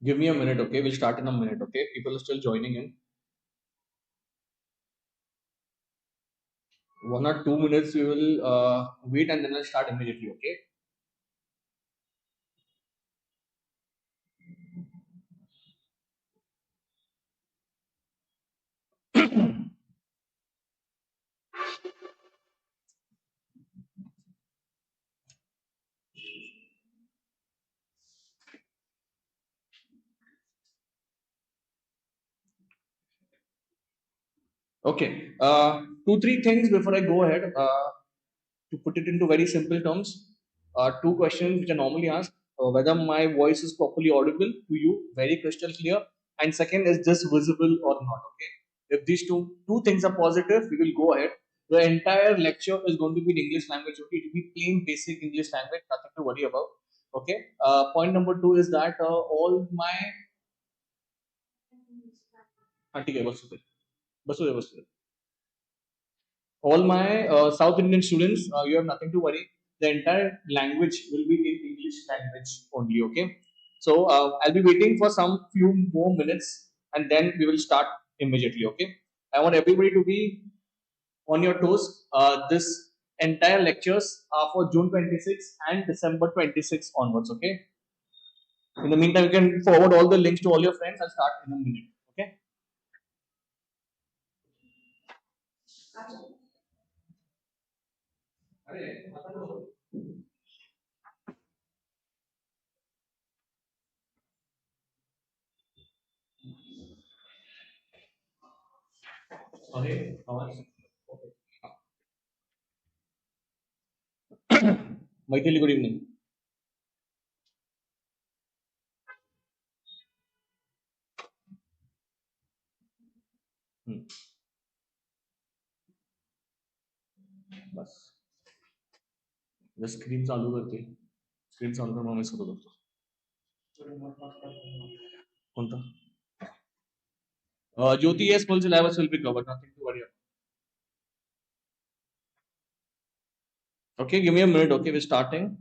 Give me a minute, okay? We'll start in a minute, okay? People are still joining in. 1 or 2 minutes we will wait and then I'll start immediately, okay? Okay. 2, 3 things before I go ahead. To put it into very simple terms, 2 questions which are normally asked: whether my voice is properly audible to you, very crystal clear, and second, is this visible or not? Okay. If these two things are positive, we will go ahead. The entire lecture is going to be in English language. Okay, it will be plain basic English language, nothing to worry about. Okay. Point number 2 is that all my ठीक है बस all my South Indian students, you have nothing to worry. The entire language will be in English language only. Okay. So I'll be waiting for some few more minutes and then we will start immediately. Okay. I want everybody to be on your toes. This entire lectures are for June 26 and December 26 onwards. Okay. In the meantime, you can forward all the links to all your friends. I'll start in a minute. Okay. Okay. Maithili, good evening. बस screen चालू करते screen चालू कर मैं इसको करतो कोणता Jyoti, yes, full syllabus will be covered, nothing to worry about. Okay, give me a minute. Okay, we're starting.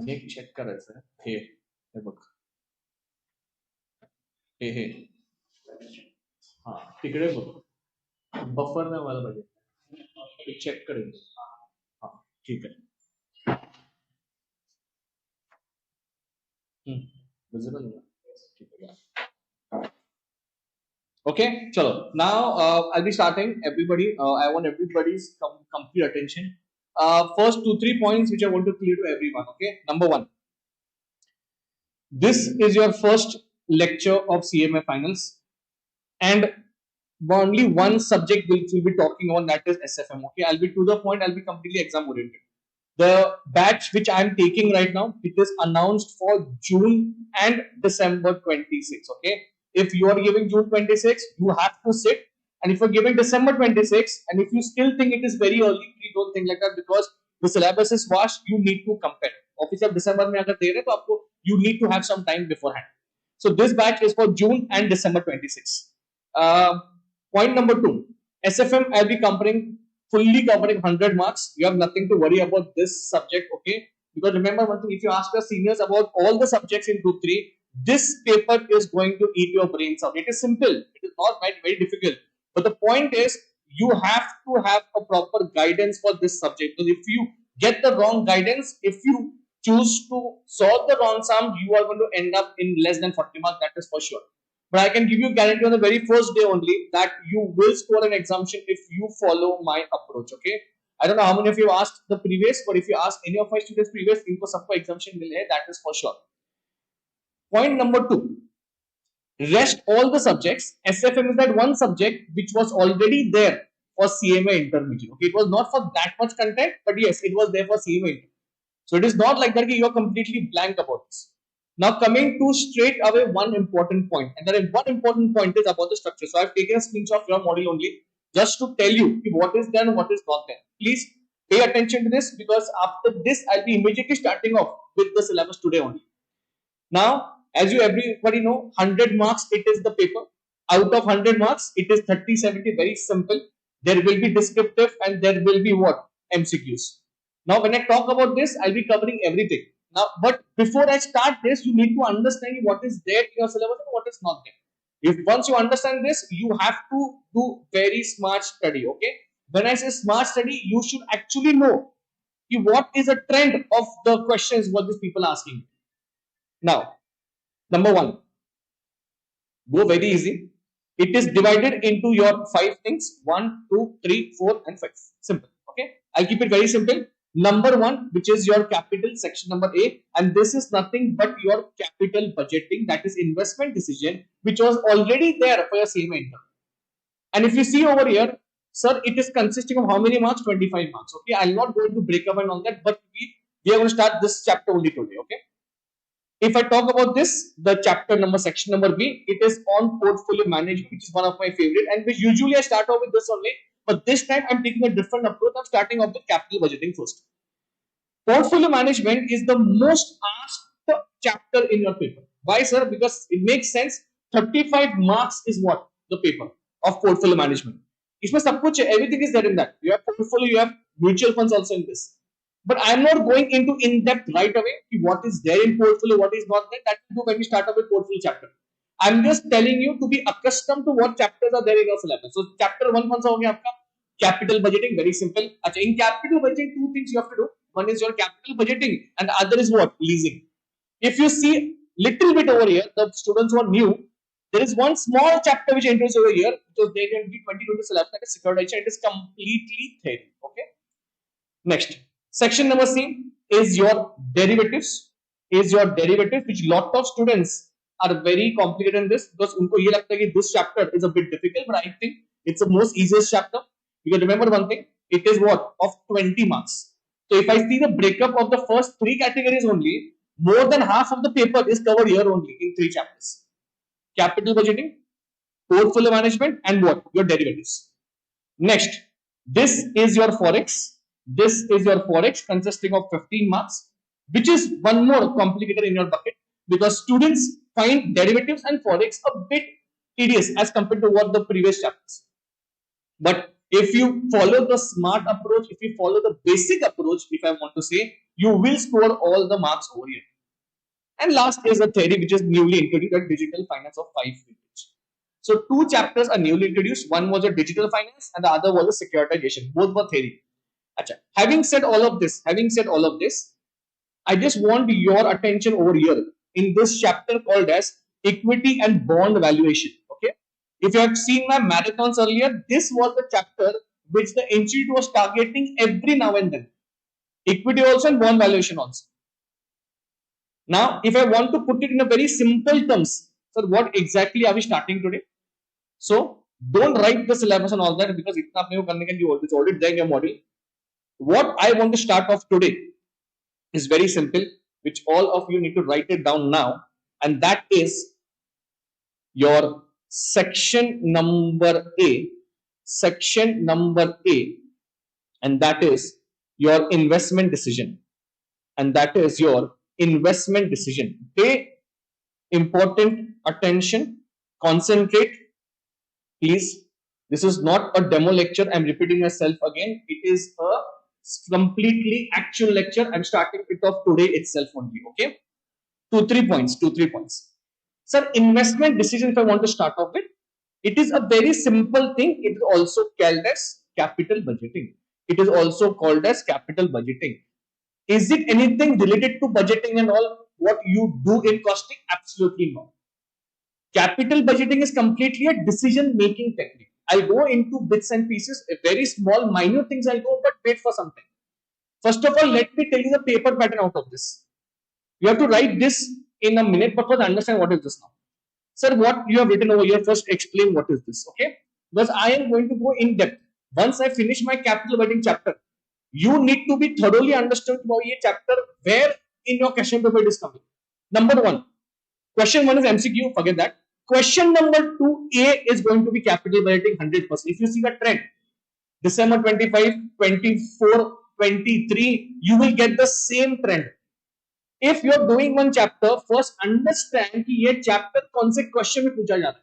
अनेक चेक करायचं आहे हे बघ हे हा तिकडे बघ बफर नाही व्हायला पाहिजे चेक करेल हा ठीक आहे विजिबल ठीक आहे Okay, chalo. Now I'll be starting. Everybody, I want everybody's complete attention. First 2, 3 points which I want to clear to everyone. Okay, number 1. This is your first lecture of CMA finals, and only one subject which we'll be talking on, that is SFM. Okay, I'll be to the point. I'll be completely exam oriented. The batch which I am taking right now, it is announced for June and December 26. Okay, if you are giving June 26, you have to sit, and if you're giving December 26, and if you still think it is very early, please don't think like that, because the syllabus is vast. You need to compare. Office of December में अगर दे रहे तो आपको you need to have some time beforehand. So this batch is for June and December 26. Point number 2, SFM I'll be covering fully covering 100 marks. You have nothing to worry about this subject. Okay, Because remember one thing, if you ask your seniors about all the subjects in group 3, this paper is going to eat your brains out. It is simple. It is not very difficult. But the point is, you have to have a proper guidance for this subject. Because if you get the wrong guidance, if you choose to solve the wrong sum, you are going to end up in less than 40 marks. That is for sure. But I can give you guarantee on the very first day only that you will score an exemption if you follow my approach. Okay. I don't know how many of you asked the previous, but if you ask any of my students previous, इनको सबको exemption मिले, that is for sure. Point number 2. Rest all the subjects. SFM is that one subject which was already there for CMA intermediate. Okay, it was not for that much content, but yes, it was there for CMA. So it is not like that you are completely blank about this. Now coming to straight away one important point, and that one important point is about the structure. So I have taken a screenshot of your model only just to tell you what is there and what is not there. Please pay attention to this, because after this I'll be immediately starting off with the syllabus today only. Now, as you everybody know, 100 marks it is the paper. Out of 100 marks, it is 30-70, very simple. There will be descriptive and there will be what? MCQs. Now, when I talk about this, I'll be covering everything. Now, but before I start this, you need to understand what is there in your syllabus and what is not there. If once you understand this, you have to do very smart study. Okay. When I say smart study, you should actually know what is a trend of the questions what these people are asking. Now, number 1, go very easy. It is divided into your 5 things: 1, 2, 3, 4, and 5. Simple. Okay. I'll keep it very simple. Number 1, which is your capital, section number A, and this is nothing but your capital budgeting, that is investment decision, which was already there for your CMA intern. And if you see over here, sir, it is consisting of how many marks? 25 marks. Okay. I'll not go into breakup and all that, but we are going to start this chapter only today. Okay. If I talk about this, the chapter number, section number B, it is on portfolio management, which is one of my favorite, and which usually I start off with this only, but this time I'm taking a different approach. I'm starting off with capital budgeting first. Portfolio management is the most asked chapter in your paper. Why, sir? Because it makes sense. 35 marks is what? The paper of portfolio management. इसमें सब कुछ, everything is there in that. You have portfolio, you have mutual funds also in this. But I am not going into in-depth right away what is there in portfolio, what is not there. That will do when we start off with portfolio chapter. I am just telling you to be accustomed to what chapters are there in your syllabus. So chapter 1 कौन सा हो गया आपका? Capital budgeting, very simple. अच्छा, in capital budgeting, 2 things you have to do. One is your capital budgeting, and the other is what? Leasing. If you see little bit over here, the students who are new, there is one small chapter which enters over here, because they can be 2020 syllabus, that is securitization. It is completely theory. Okay. Next. Section number C is your derivatives. Which lot of students are very complicated in this, because उनको ये लगता है कि this chapter is a bit difficult, but I think it's the most easiest chapter. You can remember one thing, it is what? Of 20 marks. So if I see the breakup of the first 3 categories only, more than half of the paper is covered here only in 3 chapters. Capital budgeting, portfolio management, and what? Your derivatives. Next, this is your forex. This is your forex consisting of 15 marks, which is one more complicated in your bucket, because students find derivatives and forex a bit tedious as compared to what the previous chapters. But if you follow the smart approach, if you follow the basic approach, if I want to say, you will score all the marks over here. And last is a theory which is newly introduced, at digital finance of 5 vintage. So 2 chapters are newly introduced. One was a digital finance and the other was a securitization. Both were theory. Achha. Having said all of this, I just want your attention over here in this chapter called as equity and bond valuation. Okay. If you have seen my marathons earlier, this was the chapter which the institute was targeting every now and then. Equity also and bond valuation also. Now, if I want to put it in a very simple terms, so what exactly are we starting today? So, don't write the syllabus and all that, because it's already there in your module. What I want to start off today is very simple, which all of you need to write it down now, and that is your section number A, and that is your investment decision, Pay important attention, concentrate, please. This is not a demo lecture. I'm repeating myself again. It is a completely actual lecture. I'm starting it off today itself only. Okay, two, 3 points. Sir, investment decision. If I want to start off with, it is a very simple thing. It is also called as capital budgeting. It is also called as capital budgeting. Is it anything related to budgeting and all what you do in costing? Absolutely not. Capital budgeting is completely a decision making technique. I'll go into bits and pieces, very small, minute things I'll go, but wait for something. First of all, let me tell you the paper pattern out of this. You have to write this in a minute, but first understand what is this now. Sir, what you have written over here, first explain what is this, okay? Because I am going to go in depth. Once I finish my capital budgeting chapter, you need to be thoroughly understood about this chapter where in your question paper it is coming. Number one, question one is MCQ, forget that. Question number 2A is going to be capital budgeting 100%. If you see the trend, December 25, 24, 23, you will get the same trend. If you are doing one chapter, first understand कि ये chapter कौन से question में पूछा जा रहा है.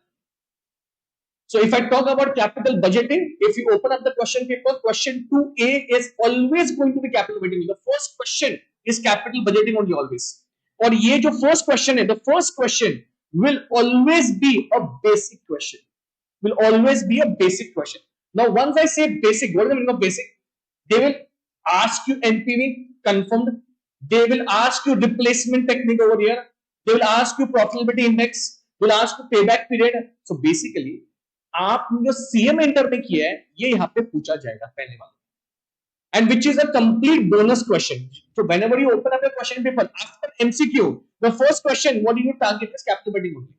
So if I talk about capital budgeting, if you open up the question paper, question 2A is always going to be capital budgeting. The first question is capital budgeting only always. और ये जो first question है, the first question will always be a basic question. Will always be a basic question. Now once I say basic, what is the meaning of basic? They will ask you NPV confirmed. They will ask you replacement technique over here. They will ask you profitability index. They will ask you payback period. So basically, आपने जो CMA inter में किया है, ये यहाँ पे पूछा जाएगा पहले वाला. And which is a complete bonus question. So whenever you open up a question paper after MCQ, the first question, what do you target is capital budgeting only.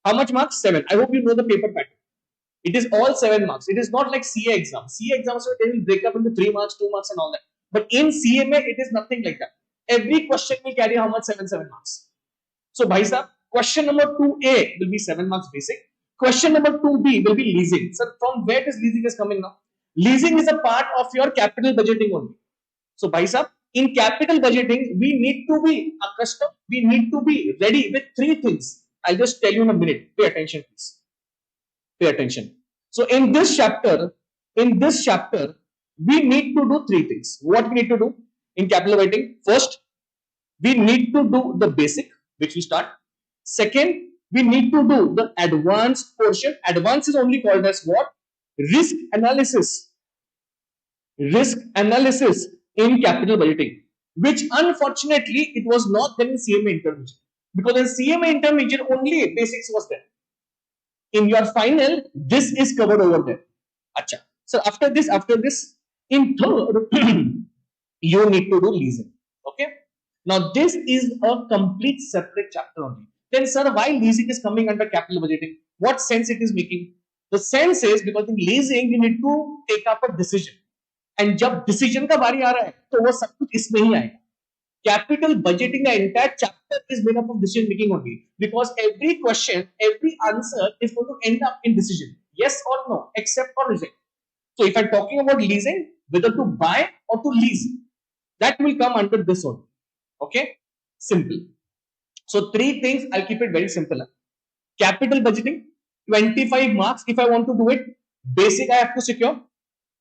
How much marks? 7. I hope you know the paper pattern. It is all 7 marks. It is not like CA exam. CA exams they will break up into 3 marks, 2 marks, and all that. But in CMA, it is nothing like that. Every question will carry how much? 7 marks. So, bhai sahab, question number 2A will be 7 marks basic. Question number 2B will be leasing. So, from where does leasing is coming now? Leasing is a part of your capital budgeting only. So, bhai sahab, in capital budgeting, we need to be accustomed. We need to be ready with 3 things. I'll just tell you in a minute. Pay attention, please. Pay attention. So in this chapter, we need to do 3 things. What we need to do in capital budgeting? First, we need to do the basic, which we start. Second, we need to do the advanced portion. Advanced is only called as what? Risk analysis. Risk analysis in capital budgeting, which unfortunately it was not there in CMA intermediate. Because in CMA intermediate only basics was there. In your final, this is covered over there. Acha. So after this, in third, you need to do leasing. Okay. Now this is a complete separate chapter only. Then, sir, why leasing is coming under capital budgeting? What sense it is making? The sense is because in leasing you need to take up a decision. And जब decision का बारी आ रहा है, तो वो सब कुछ इसमें ही आएगा. Capital budgeting, the entire chapter is made up of decision making only, because every question, every answer is going to end up in decision, yes or no, accept or reject. So if I'm talking about leasing, whether to buy or to lease, that will come under this one. Okay, simple. So 3 things, I'll keep it very simple. Capital budgeting, 25 marks if I want to do it. Basic I have to secure,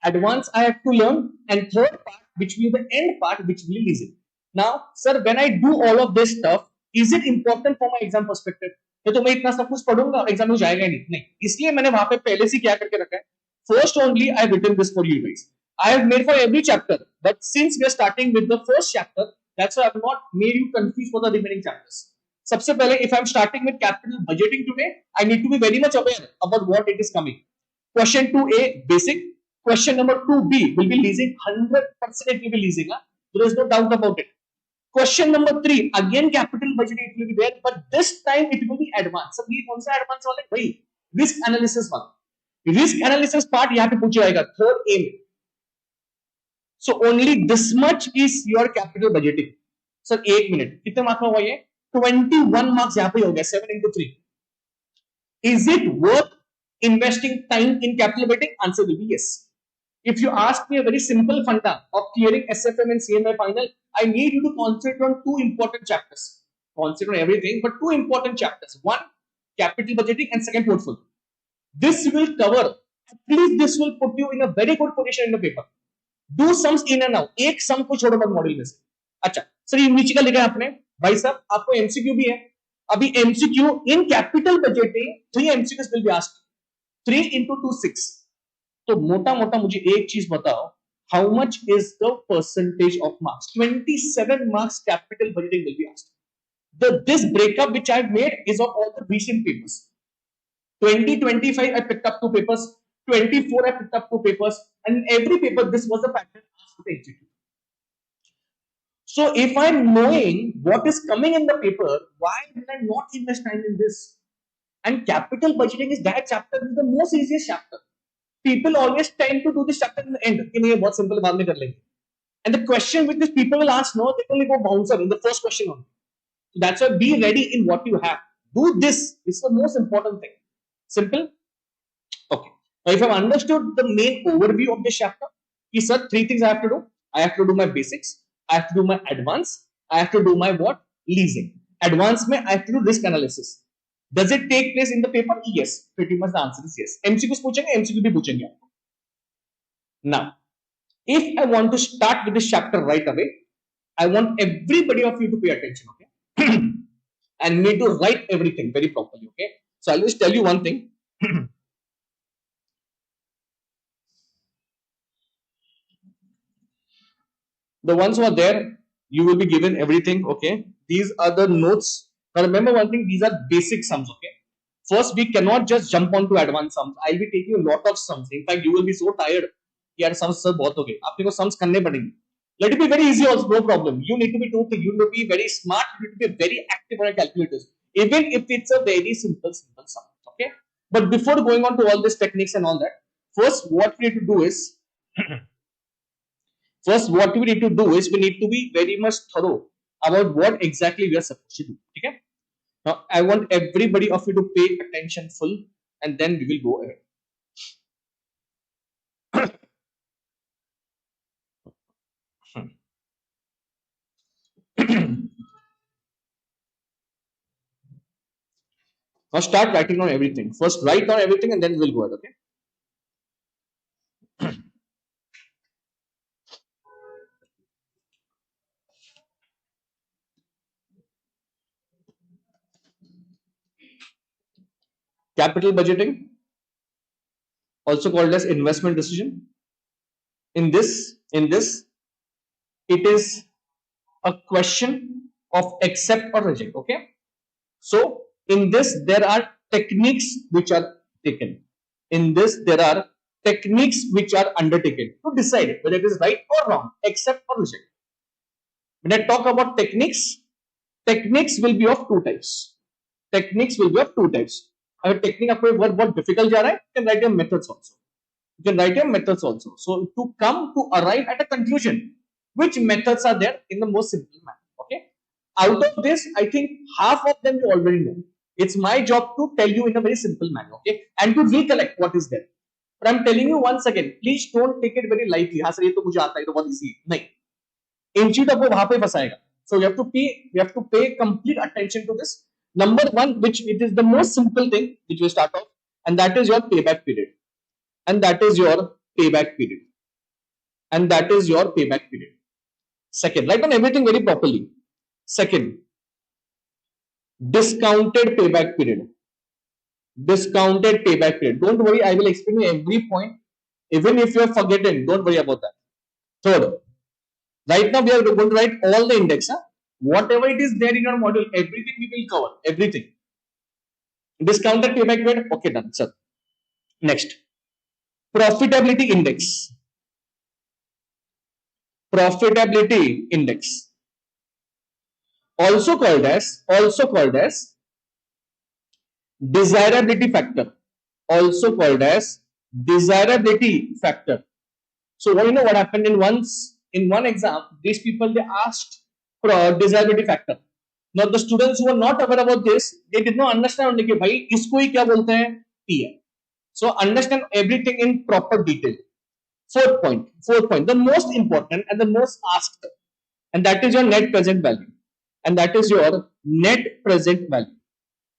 advanced I have to learn, and third part, which will be the end part, which will be leasing. Now, sir, when I do all of this stuff, is it important for my exam perspective? तो मैं इतना सब कुछ पढ़ूंगा, exam में जाएगा ही नहीं. इसलिए मैंने वहां पे पहले से क्या करके रखा है. First only I have written this for you guys. I have made for every chapter, but since we are starting with the first chapter, that's why I have not made you confused for the remaining chapters. सबसे पहले, if I am starting with capital budgeting today, I need to be very much aware about what it is coming. Question 2A, basic. Question number 2B will be leasing. 100% it will be leasing. There is no doubt about it. Question number 3, again capital budgeting it will be there, but this time it will be advanced. So ये कौन सा advanced वाला है भाई? Risk analysis वाला. Risk analysis part यहाँ पे पूछा जाएगा third A में. So only this much is your capital budgeting. Sir, 1 minute. कितने मार्क्स में हुआ ये? 21 marks यहाँ पे हो गया. 7 into 3. Is it worth investing time in capital budgeting? Answer will be yes. If you ask me a very simple funda of clearing SFM and CMA final, I need you to concentrate on 2 important chapters. Concentrate on everything, but 2 important chapters. One, capital budgeting, and second, portfolio. This will cover, at least this will put you in a very good position in the paper. Do sums in and out, एक सम को छोड़ो मत module में से। अच्छा sir ये नीचे का लिखा है आपने, भाई साहब आपको एमसीक्यू भी है। अभी MCQ in capital budgeting 3 MCQs will be asked, 3 into 2 6। तो मोटा मोटा मुझे एक चीज बताओ, how much is the percentage of marks? 27 marks capital budgeting will be asked. This breakup which I've made is of all the recent papers. 2025 I picked up 2 papers, 24 I picked up 2 papers, and in every paper this was the pattern asked for the institute. So if I'm knowing what is coming in the paper, why will I not invest time in this? And capital budgeting is that chapter, is the most easiest chapter. People always tend to do this chapter in the end. कि नहीं ये बहुत simple बाद में कर लेंगे. And the question which these people will ask, no, they only go bouncer in the first question only. So that's why be ready in what you have. Do this. This is the most important thing. Simple. Okay. Now if I've understood the main overview of this chapter, कि sir 3 things I have to do. I have to do my basics. I have to do my advance. I have to do my what? Leasing. Advance में I have to do risk analysis. Does it take place in the paper? Yes. Pretty much the answer is yes. MCQs पूछेंगे, MCQ भी पूछेंगे आपको. Now, if I want to start with this chapter right away, I want everybody of you to pay attention, okay? And need to write everything very properly, okay? So I'll just tell you one thing. The ones who are there, you will be given everything, okay? These are the notes. Now remember one thing, these are basic sums, okay? First, we cannot just jump on to advanced sums. I'll be taking a lot of sums. In fact, you will be so tired. यार sums sir बहुत हो गए, आपने को sums करने पड़ेंगे. Let it be very easy also, no problem. You need to be two things. You need to be very smart. You need to be very active on your calculators, even if it's a very simple sum. Okay. But before going on to all these techniques and all that, first what we need to do is we need to be very much thorough about what exactly we are supposed to do. Okay. Now I want everybody of you to pay attention full, and then we will go ahead. Now start writing on everything. First write down everything and then we'll go ahead, okay? Capital budgeting, also called as investment decision. In this, it is a question of accept or reject, okay? So in this, there are techniques which are taken. In this, there are techniques which are undertaken to decide whether it is right or wrong, accept or reject. When I talk about techniques, techniques will be of two types. Techniques will be of two types. अगर technique आपको word बहुत difficult जा रहा है, you can write your methods also. You can write your methods also. So to come to arrive at a conclusion, which methods are there in the most simple manner. Okay. Out of this, I think half of them you already know. It's my job to tell you in a very simple manner. Okay. And to recollect what is there. But I'm telling you once again, please don't take it very lightly. हाँ sir ये तो मुझे आता है, तो बहुत easy नहीं. इन चीज आपको वहां पे फंसाएगा. So we have to pay complete attention to this. Number one, which it is the most simple thing which we start off, and that is your payback period. And that is your payback period. And that is your payback period. Second, write on everything very properly. Second, discounted payback period. Discounted payback period. Don't worry, I will explain you every point. Even if you are forgotten, don't worry about that. Third, right now we are going to write all the index. Huh? Whatever it is there in your module, everything we will cover. Everything. Discounted payback period. Okay, done, sir. Next, profitability index. Profitability index. Also called as desirability factor. Also called as desirability factor. So what you know what happened in one exam, these people they asked for a desirability factor. Now the students who were not aware about this, they did not understand कि भाई इसको ही क्या बोलते हैं P है. So understand everything in proper detail. Fourth point, the most important and the most asked, and that is your net present value. And that is your net present value.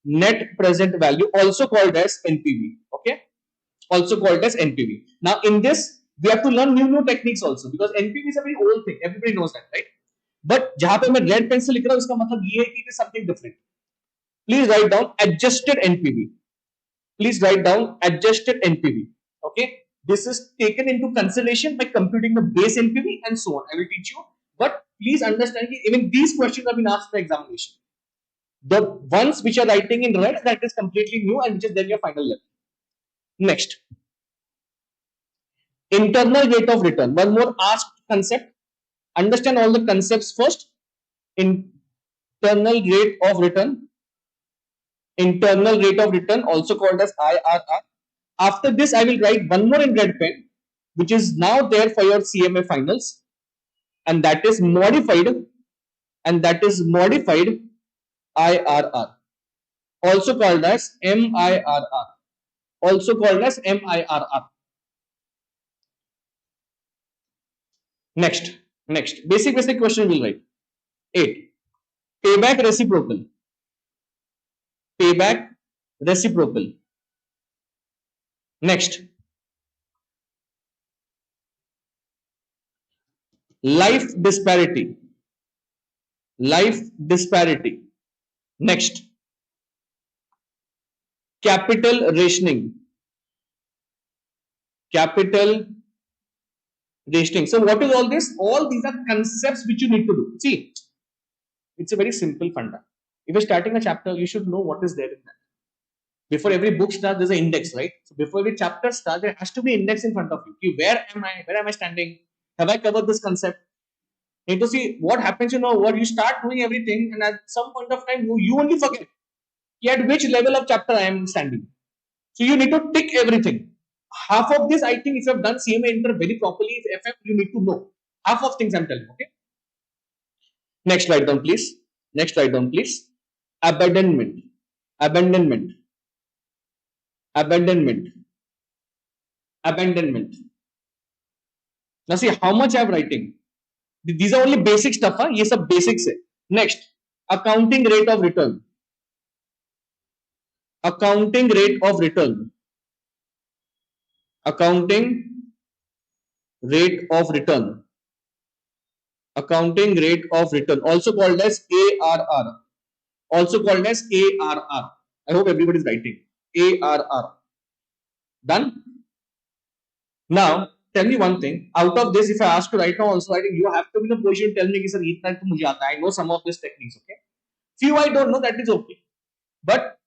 Net present value, also called as NPV. Okay, also called as NPV. Now in this, We have to learn new techniques also, because NPV is a very old thing. Everybody knows that, right? But जहाँ पे मैं red pen से लिख रहा हूँ, इसका मतलब ये है कि it is something different. Please write down adjusted NPV. Please write down adjusted NPV. Okay, this is taken into consideration by computing the base NPV and so on. I will teach you, but please understand that even these questions have been asked in the examination. The ones which are writing in red, that is completely new and which is then your final level. Next, internal rate of return. One more asked concept. Understand all the concepts first. Internal rate of return. Internal rate of return, also called as IRR. After this, I will write one more in red pen, which is now there for your CMA finals, and that is modified, IRR, also called as MIRR, also called as MIRR. Next, basic question will write. 8. Payback reciprocal. Payback reciprocal. Next, life disparity. Life disparity. Next, capital rationing. Capital rationing. So what is all this? All these are concepts which you need to do. See, it's a very simple funda. If you're starting a chapter, you should know what is there in that. Before every book starts, there's an index, right? So before every chapter starts, there has to be an index in front of you. Where am I? Where am I standing? Have I covered this concept? You need to see what happens, what you start doing everything, and at some point of time, you only forget at which level of chapter I am standing. So you need to tick everything. Half of this, I think, if you have done CMA Inter very properly, if FM, you need to know. Half of things I'm telling, okay? Next, write down, please. Next, write down, please. Abandonment. Abandonment. Abandonment. Abandonment. Now see how much I am writing. These are only basic stuff. Huh? Ye sab basics hai. Next, accounting rate of return. Accounting rate of return. Accounting rate of return. Accounting rate of return, also called as ARR. Also called as ARR. I hope everybody is writing. ARR. Done? Now, tell me one thing. Out of this, if I ask you right now also, I think you have to be in a position to tell me, sir, itna to mujhe aata hai. I know some of these techniques, okay? Few I don't know, that is okay. But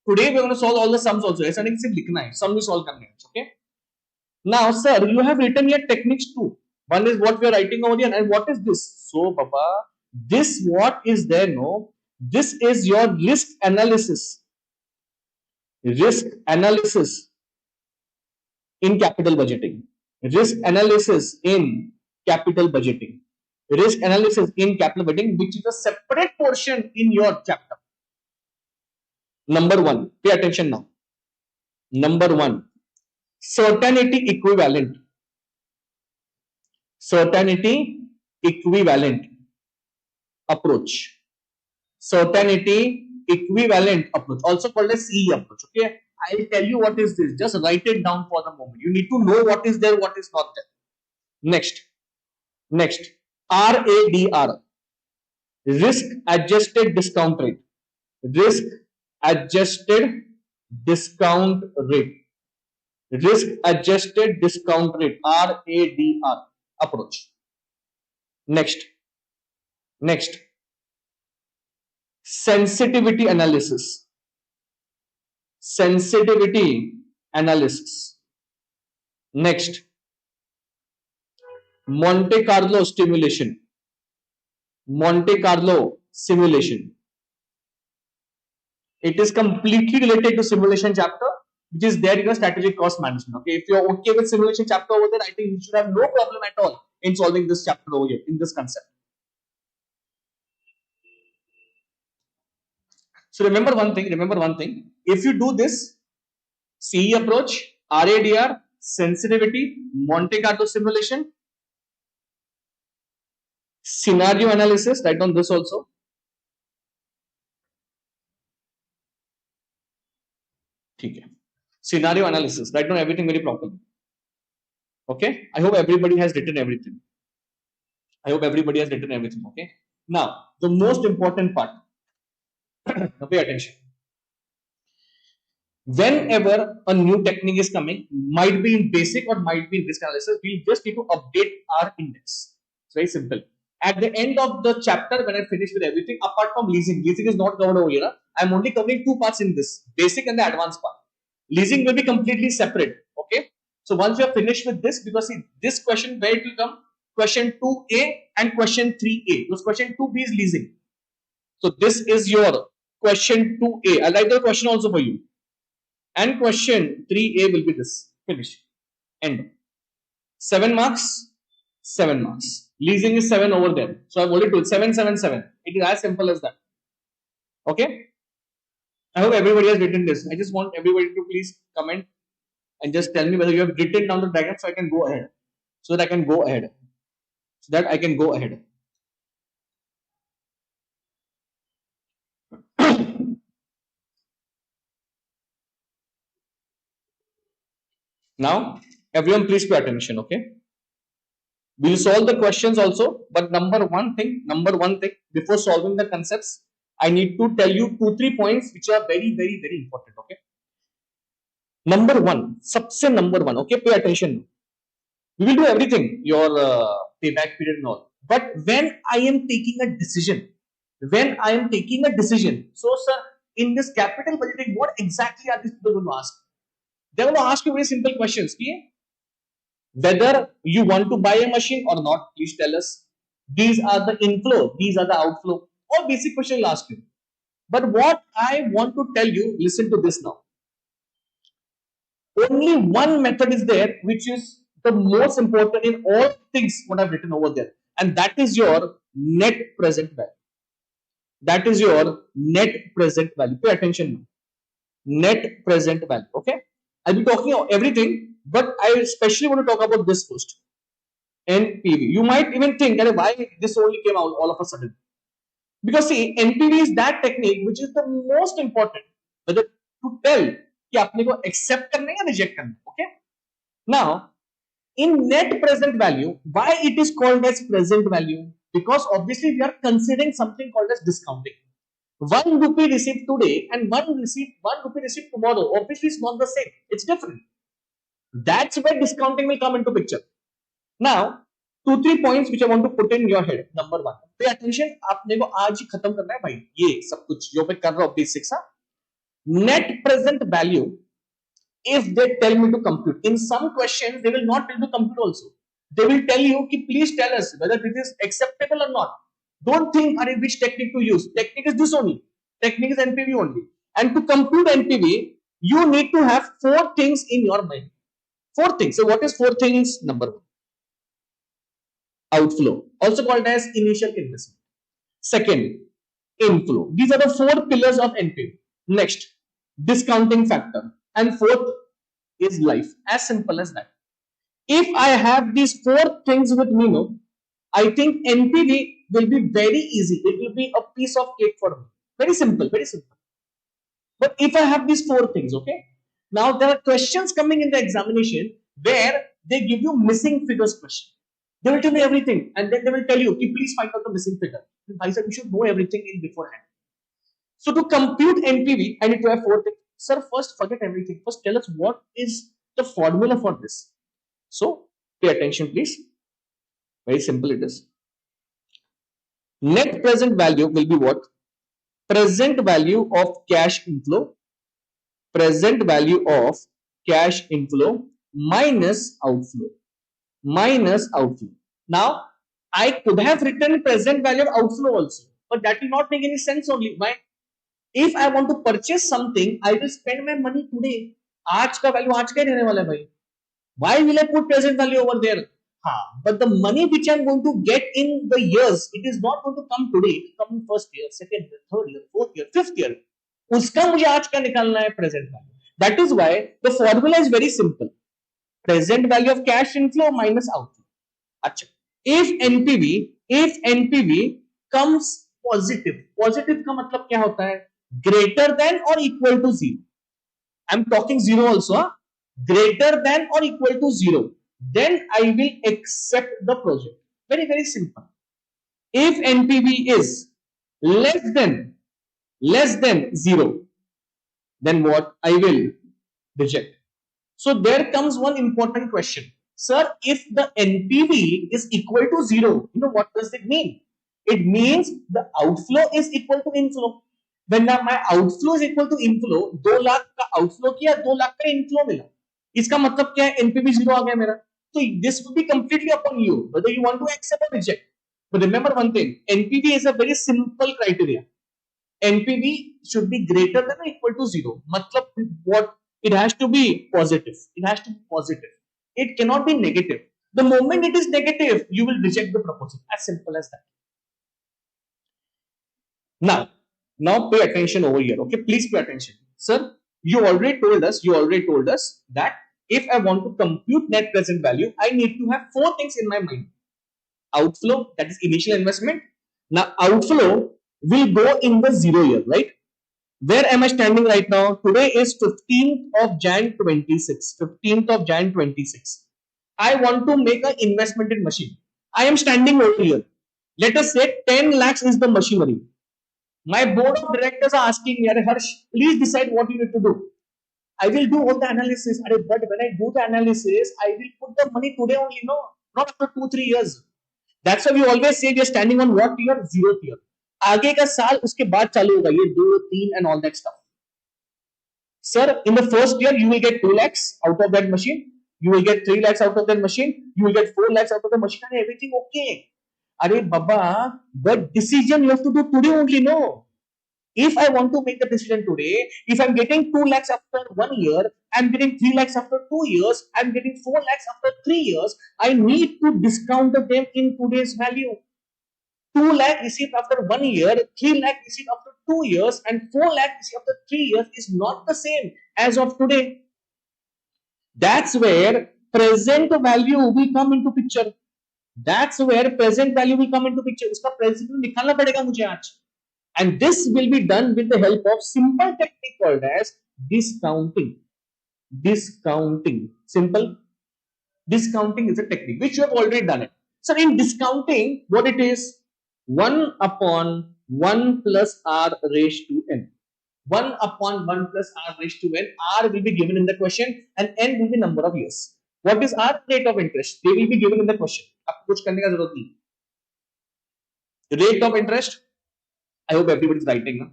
today we're going to solve all the sums also. ऐसा नहीं सिर्फ लिखना है, sum भी solve करने हैं, okay? Now, sir, you have written here techniques too. One is what we are writing over here, and what is this? So, Baba, this what is there? No, this is your risk analysis. Risk analysis in capital budgeting. Risk analysis in capital budgeting. Risk analysis in capital budgeting, which is a separate portion in your chapter. Number 1, pay attention now. Number 1, certainty equivalent. Certainty equivalent approach. Certainty equivalent approach, also called as CE approach. Okay, I'll tell you what is this. Just write it down for the moment. You need to know what is there, what is not there. Next, RADR, risk adjusted discount rate. Risk adjusted discount rate. Risk adjusted discount rate, RADR approach. Next, sensitivity analysis. Sensitivity analysis. Next, Monte Carlo stimulation. Monte Carlo simulation. It is completely related to simulation chapter, which is there in your strategic cost management. Okay, if you're okay with simulation chapter over there, I think you should have no problem at all in solving this chapter over here in this concept. So remember one thing. If you do this CE approach, RADR, sensitivity, Monte Carlo simulation, scenario analysis, write down this also. ठीक है. Scenario analysis, write down everything very properly. Okay, I hope everybody has written everything. I hope everybody has written everything. Okay, now the most important part. Now pay attention. Whenever a new technique is coming, might be in basic or might be in risk analysis, we just need to update our index. It's very simple. At the end of the chapter, when I finish with everything, apart from leasing is not covered over here. I'm only covering two parts in this, basic and the advanced part. Leasing will be completely separate. Okay. So once you are finished with this, because see, this question, where it will come, question 2A and question 3A. Because question 2B is leasing. So this is your question 2A. I'll write the question also for you. And question 3A will be this. Finish. End. 7 marks. 7 marks. Leasing is 7 over there. So I've already told 7, 7, 7. It is as simple as that. Okay. I hope everybody has written this. I just want everybody to please comment and just tell me whether you have written down the diagram so I can go ahead. So that I can go ahead. So that I can go ahead. Now, everyone please pay attention. Okay. We'll solve the questions also, but number one thing, before solving the concepts, I need to tell you 2-3 points which are very, very, very important. Okay. Number one, सबसे number one. Okay, pay attention. We will do everything, your payback period and all. But when I am taking a decision, so sir, in this capital budgeting, what exactly are these people going to ask? They will ask you very simple questions. Whether you want to buy a machine or not, please tell us. These are the inflow, these are the outflow. All basic questions will ask you. But what I want to tell you, listen to this now. Only one method is there which is the most important in all things what I've written over there, and that is your net present value. That is your net present value. Pay attention. Net present value. Okay. I'll be talking about everything, but I especially want to talk about this first. NPV. You might even think that why this only came out all of a sudden. Because see, NPV is that technique which is the most important, whether to tell कि आपने को accept करना है या reject करना है. Okay. Now, in net present value, why it is called as present value? Because obviously we are considering something called as discounting. 1 rupee received today and 1 rupee received tomorrow. Obviously, it's not the same. It's different. That's where discounting will come into picture. Now, 2-3 points which I want to put in your head. Number one, pay attention. आपने को आज ही खत्म करना है भाई. ये सब कुछ जो मैं कर रहा हूँ basics हाँ. Net present value. If they tell me to compute, in some questions they will not tell you to compute also. They will tell you कि please tell us whether it is acceptable or not. Don't think which technique to use. Technique is this only. Technique is NPV only. And to compute NPV, you need to have 4 things in your mind. 4 things. So what is 4 things? Number one, outflow, also called as initial investment. Second, inflow. These are the 4 pillars of NPV. Next, discounting factor. And fourth is life. As simple as that. If I have these 4 things with me, no, I think NPV will be very easy. It will be a piece of cake for me. Very simple, very simple. But if I have these 4 things, okay. Now there are questions coming in the examination where they give you missing figures question. They will tell me everything and then they will tell you, please find out the missing figure. I said, you should know everything in beforehand. So to compute NPV, I need to have 4 things. Sir, first forget everything. First tell us what is the formula for this. So pay attention, please. Very simple it is. Net present value will be what? Present value of cash inflow. Present value of cash inflow minus outflow. Minus outflow. Now, I could have written present value of outflow also, but that will not make any sense only. Why? If I want to purchase something, I will spend my money today. आज का value आज का ही रहने वाला है भाई. Why will I put present value over there? But the money which I am going to get in the years, it is not going to come today. It will come in first year, second year, third year, fourth year, fifth year. उसका मुझे आज का निकालना है present value. That is why the formula is very simple. Present value of cash inflow minus outflow. अच्छा. If NPV comes positive का मतलब क्या होता है? Greater than or equal to 0. I'm talking 0 also. Greater than or equal to 0. then I will accept the project. Very, very simple. If NPV is less than 0, then what? I will reject. So there comes one important question. Sir, if the NPV is equal to 0, what does it mean? It means the outflow is equal to inflow. When my outflow is equal to inflow, 2 lakh का outflow किया, 2 लाख का inflow मिला. इसका मतलब क्या है? NPV 0 आ गया मेरा. So this will be completely upon you whether you want to accept or reject. But remember one thing, NPV is a very simple criteria. NPV should be greater than or equal to 0. Matlab what? It has to be positive. It has to be positive. It cannot be negative. The moment it is negative, you will reject the proposal. As simple as that. Now pay attention over here. Okay, please pay attention. Sir, you already told us that if I want to compute net present value, I need to have 4 things in my mind. Outflow, that is initial investment. Now outflow will go in the 0 year, right? Where am I standing right now? Today is 15th of Jan 26. 15th of Jan 26. I want to make an investment in machine. I am standing over here. Let us say 10 lakhs is the machinery. My board of directors are asking me, Harsh, please decide what you need to do. I will do all the analysis. But when I do the analysis, I will put the money today only, no, not after 2-3 years. That's why we always say we are standing on what year? 0th year. आगे का साल उसके बाद चालू होगा ये 2, 3 and all that stuff. Sir, in the first year you will get 2 lakhs out of that machine. You will get 3 lakhs out of that machine. You will get 4 lakhs out of the machine and everything okay. Baba, the decision you have to do today only, no. If I want to make the decision today, if I'm getting 2 lakhs after 1 year, I'm getting 3 lakhs after 2 years, I'm getting 4 lakhs after 3 years, I need to discount them in today's value. 2 lakh received after 1 year, 3 lakh received after 2 years, and 4 lakh received after 3 years is not the same as of today. That's where present value will come into picture. That's where present value will come into picture. उसका present value निकालना पड़ेगा मुझे आज. And this will be done with the help of simple technique called as discounting. Discounting. Simple. Discounting is a technique which you have already done it. So in discounting, what it is? 1 upon 1 plus r raised to n. 1 upon 1 plus r raised to n. R will be given in the question and n will be number of years. What is r? Rate of interest. They will be given in the question. आपको कुछ करने का जरूरत नहीं. Rate of interest. I hope everybody is writing now.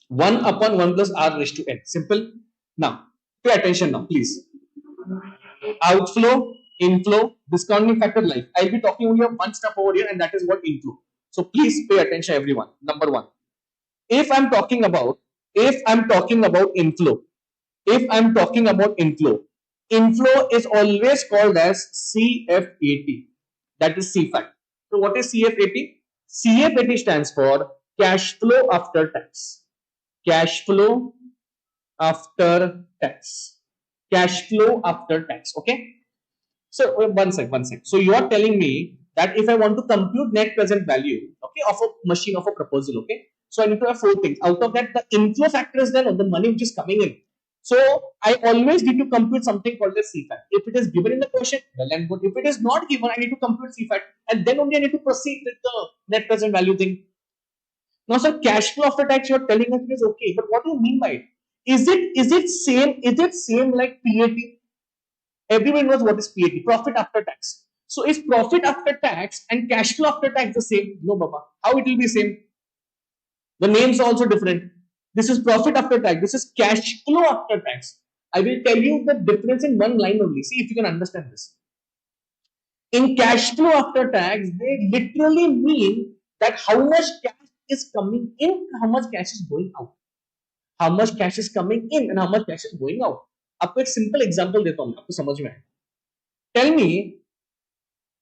1 upon 1 plus r raised to n. Simple. Now, pay attention now, please. Outflow, inflow, discounting factor life. I'll be talking only of one step over here, and that is what inflow. So please pay attention, everyone. Number 1. If I'm talking about inflow, inflow is always called as CFAT. That is CFAT. So what is CFAT? CFAT stands for cash flow after tax. Cash flow after tax. Cash flow after tax. Okay. So one sec. So you are telling me that if I want to compute net present value, okay, of a machine, of a proposal, okay. So I need to have 4 things. Out of that, the inflow factor is then the money which is coming in. So I always need to compute something called as CFAT. If it is given in the question, well and good. If it is not given, I need to compute CFAT, and then only I need to proceed with the net present value thing. Now, sir, cash flow after tax, you are telling us it is okay, but what do you mean by it? Is it same like PAT? Everyone knows what is PAT, profit after tax. So is profit after tax and cash flow after tax the same? No, Baba. How it will be same? The names are also different. This is profit after tax. This is cash flow after tax. I will tell you the difference in one line only. See if you can understand this. In cash flow after tax, they literally mean that how much cash is coming in, how much cash is going out. How much cash is coming in and how much cash is going out. आपको एक simple example देता हूँ, आपको समझ में आए. Tell me,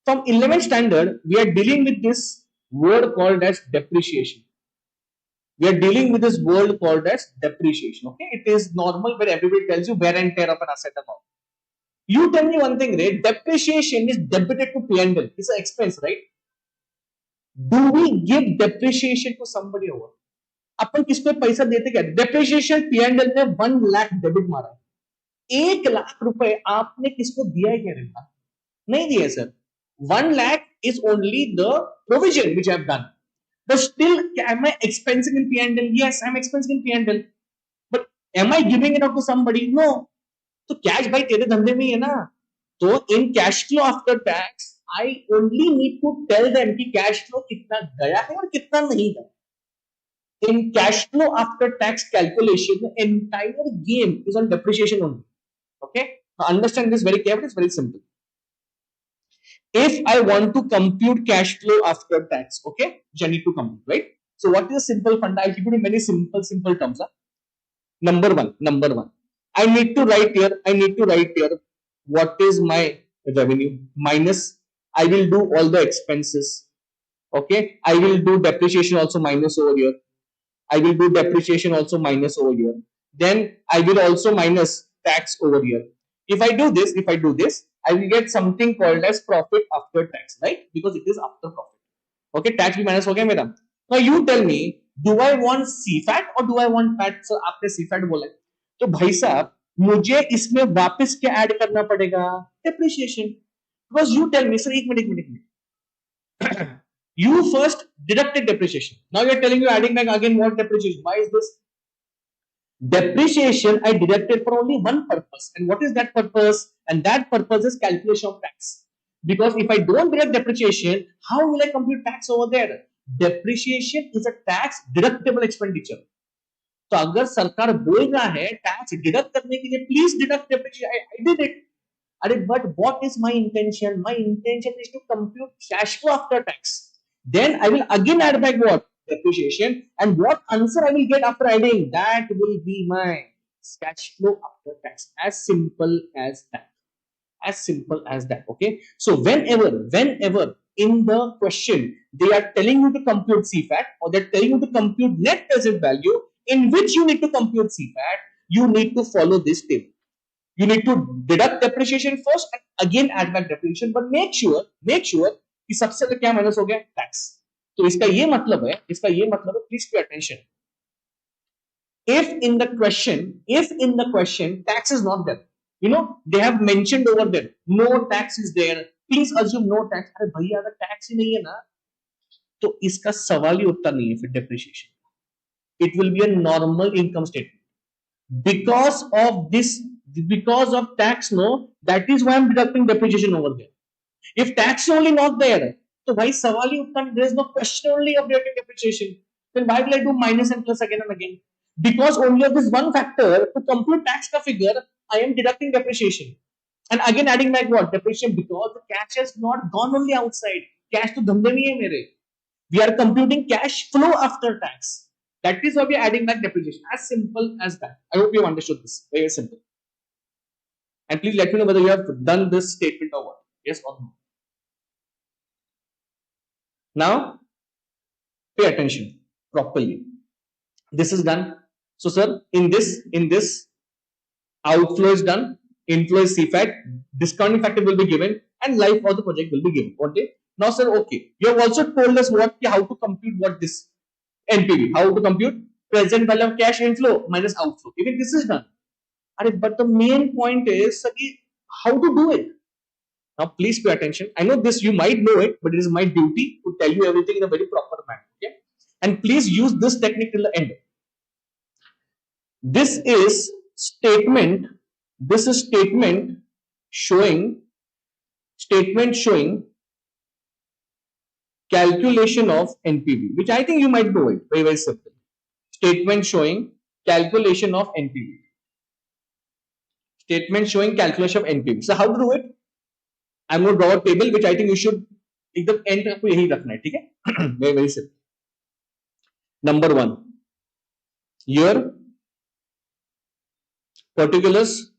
from 11th standard, we are dealing with this word called as depreciation. We are dealing with this word called as depreciation. Okay, it is normal where everybody tells you wear and tear of an asset and all. You tell me one thing, right? Depreciation is debited to P&L. It's an expense, right? Do we give depreciation to somebody over? अपन किसको पैसा देते क्या? Depreciation P&L ने 1 lakh debit मारा. ₹1,00,000 आपने किसको दिया है क्या रे? नहीं दिया sir. 1 lakh is only the provision which I have done. But still, am I expensing in P&L? Yes, I'm expensing in P&L. But am I giving it out to somebody? No. तो cash भाई तेरे धंधे में ही है ना. तो in cash flow after tax I only need to tell them कि कैश फ्लो कितना गया है और कितना नहीं गया. In cash flow after tax calculation, the entire game is on depreciation only. Okay, now understand this very carefully. It's very simple. If I want to compute cash flow after tax, okay, which I need to compute, right? So what is a simple fund? I'll keep it in very simple terms. Huh? Number one, I need to write here what is my revenue minus, I will do all the expenses. Okay, I will do depreciation also minus over here. I will do depreciation also minus over here. Then I will also minus tax over here. If I do this, I will get something called as profit after tax, right? Because it is after profit. Okay, tax भी minus हो गया मेरा. Now you tell me, do I want CFAT or do I want PAT? So आपने CFAT बोला है, तो भाई साहब मुझे इसमें वापस क्या ऐड करना पड़ेगा? Depreciation. Because you tell me, sir, एक minute. You first deducted depreciation. Now you are telling you adding back again what depreciation? Why is this? Depreciation I deducted for only one purpose. And what is that purpose? And that purpose is calculation of tax. Because if I don't deduct depreciation, how will I compute tax over there? Depreciation is a tax deductible expenditure. तो अगर सरकार बोल रहा है tax deduct करने के लिए please deduct depreciation, I did it. But what is my intention? My intention is to compute cash flow after tax. Then I will again add back what? Depreciation. And what answer I will get after adding? That will be my cash flow after tax. As simple as that. As simple as that. Okay. So whenever in the question they are telling you to compute CFAT or they're telling you to compute net present value in which you need to compute CFAT, you need to follow this table. You need to deduct depreciation first and again add back depreciation, but make sure कि सबसे पहले क्या minus हो गया? Tax. तो इसका ये मतलब है please pay attention. If in the question tax is not there, they have mentioned over there no tax is there, please assume no tax. अरे भैया अगर टैक्स ही नहीं है ना तो इसका सवाल ही उठता नहीं है फिर depreciation. It will be a normal income statement. Because of tax, no, that is why I'm deducting depreciation over there. If tax is only not there, so why सवाल ही उठता नहीं, there is no question only of deducting depreciation. Then why will I do minus and plus again and again? Because only of this one factor to compute tax का figure, I am deducting depreciation and again adding back what? Depreciation, because the cash has not gone only outside. Cash तो धंधे में ही है मेरे. We are computing cash flow after tax. That is why we are adding back depreciation. As simple as that. I hope you have understood this. Very simple. And please let me know whether you have done this statement or what. Yes or no. Now, pay attention properly. This is done. So, sir, in this, outflow is done, inflow is CFAT, discounting factor will be given, and life of the project will be given. Okay. Now, sir, okay. You have also told us how to compute what this NPV, how to compute present value of cash inflow minus outflow. Even this is done. But the main point is how to do it. Now, please pay attention. I know this, you might know it, but it is my duty to tell you everything in a very proper manner. Okay? And please use this technique till the end. This is statement showing calculation of NPV, which I think you might know it. Very, very simple. Statement showing calculation of NPV. Statement showing calculation of NPV. So how to do it? I'm going to draw a table which I think you should एकदम end आपको यही रखना है, ठीक है? Very, very simple. Number 1, here particulars,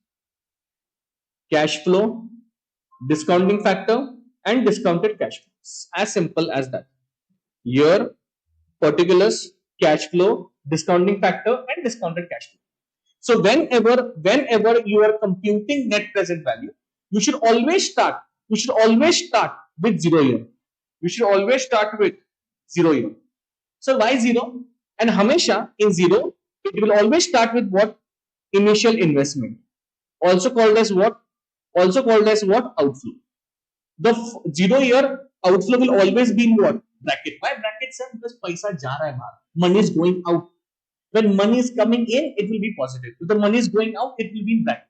cash flow, discounting factor, and discounted cash flow. As simple as that. Here particulars, cash flow, discounting factor, and discounted cash flow. So whenever you are computing net present value, you should always start with 0 here. You should always start with 0 here. So why 0? And hamesha in 0, it will always start with what? Initial investment. also called as what? Also called as what? Outflow. The 0 year outflow will always be in what? Bracket. Why bracket, sir? Because paisa ja raha hai bahar. Money is going out. When money is coming in, it will be positive. If the money is going out, it will be in bracket.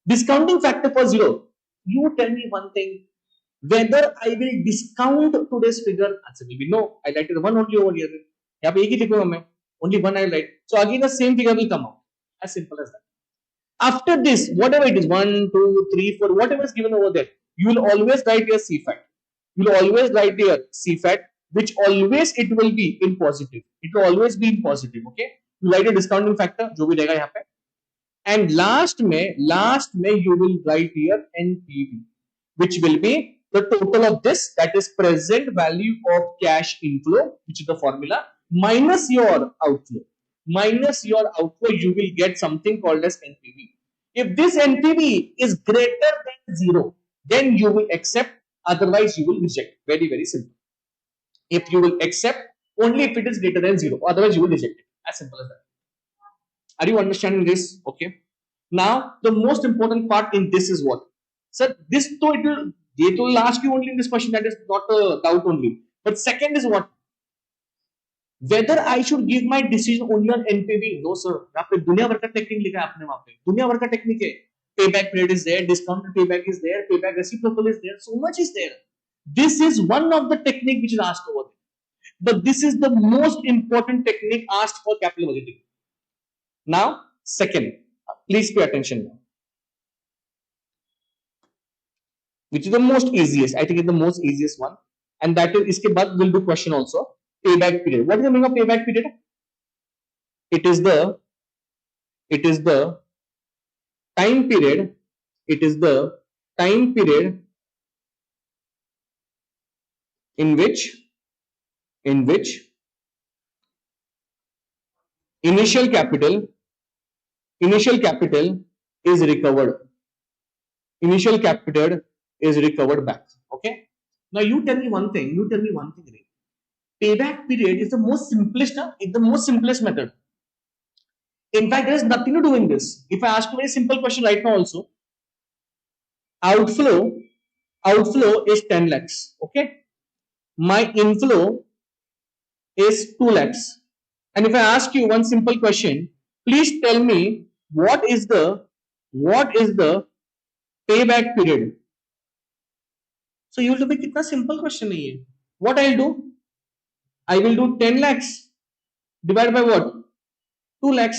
Discounting factor for 0. You tell me one thing. Whether I will discount today's figure, answer will be no. I write one only over here. यहाँ पे एक ही लिखूंगा मैं. Only one I write. So again the same figure will come out. As simple as that. After this, whatever it is, 1, 2, 3, 4, whatever is given over there, you will always write your CFAT. You will always write your CFAT, which always it will be in positive. It will always be in positive. Okay. You write a discounting factor, जो भी रहेगा यहाँ पे. And last में you will write your NPV, which will be the total of this, that is present value of cash inflow, which is the formula, minus your outflow. Minus your outflow, you will get something called as NPV. If this NPV is greater than 0, then you will accept, otherwise you will reject. Very, very simple. If you will accept, only if it is greater than 0, otherwise you will reject it. As simple as that. Are you understanding this? Okay. Now, the most important part in this is what? Sir, this though it will ask you only in this question, that is not a doubt only. But second is what? Whether I should give my decision only on NPV? No, sir. यहाँ पे दुनिया भर का technique लिखा है आपने वहाँ पे. दुनिया भर का टेक्निक है. Payback period is there, discounted payback is there, payback reciprocal is there. So much is there. This is one of the technique which is asked over there. But this is the most important technique asked for capital budgeting. Now, second, please pay attention now. Which is the most easiest? I think it's the most easiest one. And that is, iske baad we'll do question also. Payback period. What is the meaning of payback period? It is the time period. It is the time period in which initial capital is recovered. Initial capital is recovered back. Okay. Now you tell me one thing. Ray. Payback period is the most simplest. It's the most simplest method. In fact, there is nothing to do in this. If I ask you a very simple question right now also, outflow is 10 lakhs. Okay. My inflow is 2 lakhs. And if I ask you one simple question, please tell me what is the payback period. So you will be kitna simple question nahi hai. What I'll do? I will do 10 lakhs divided by what? 2 lakhs.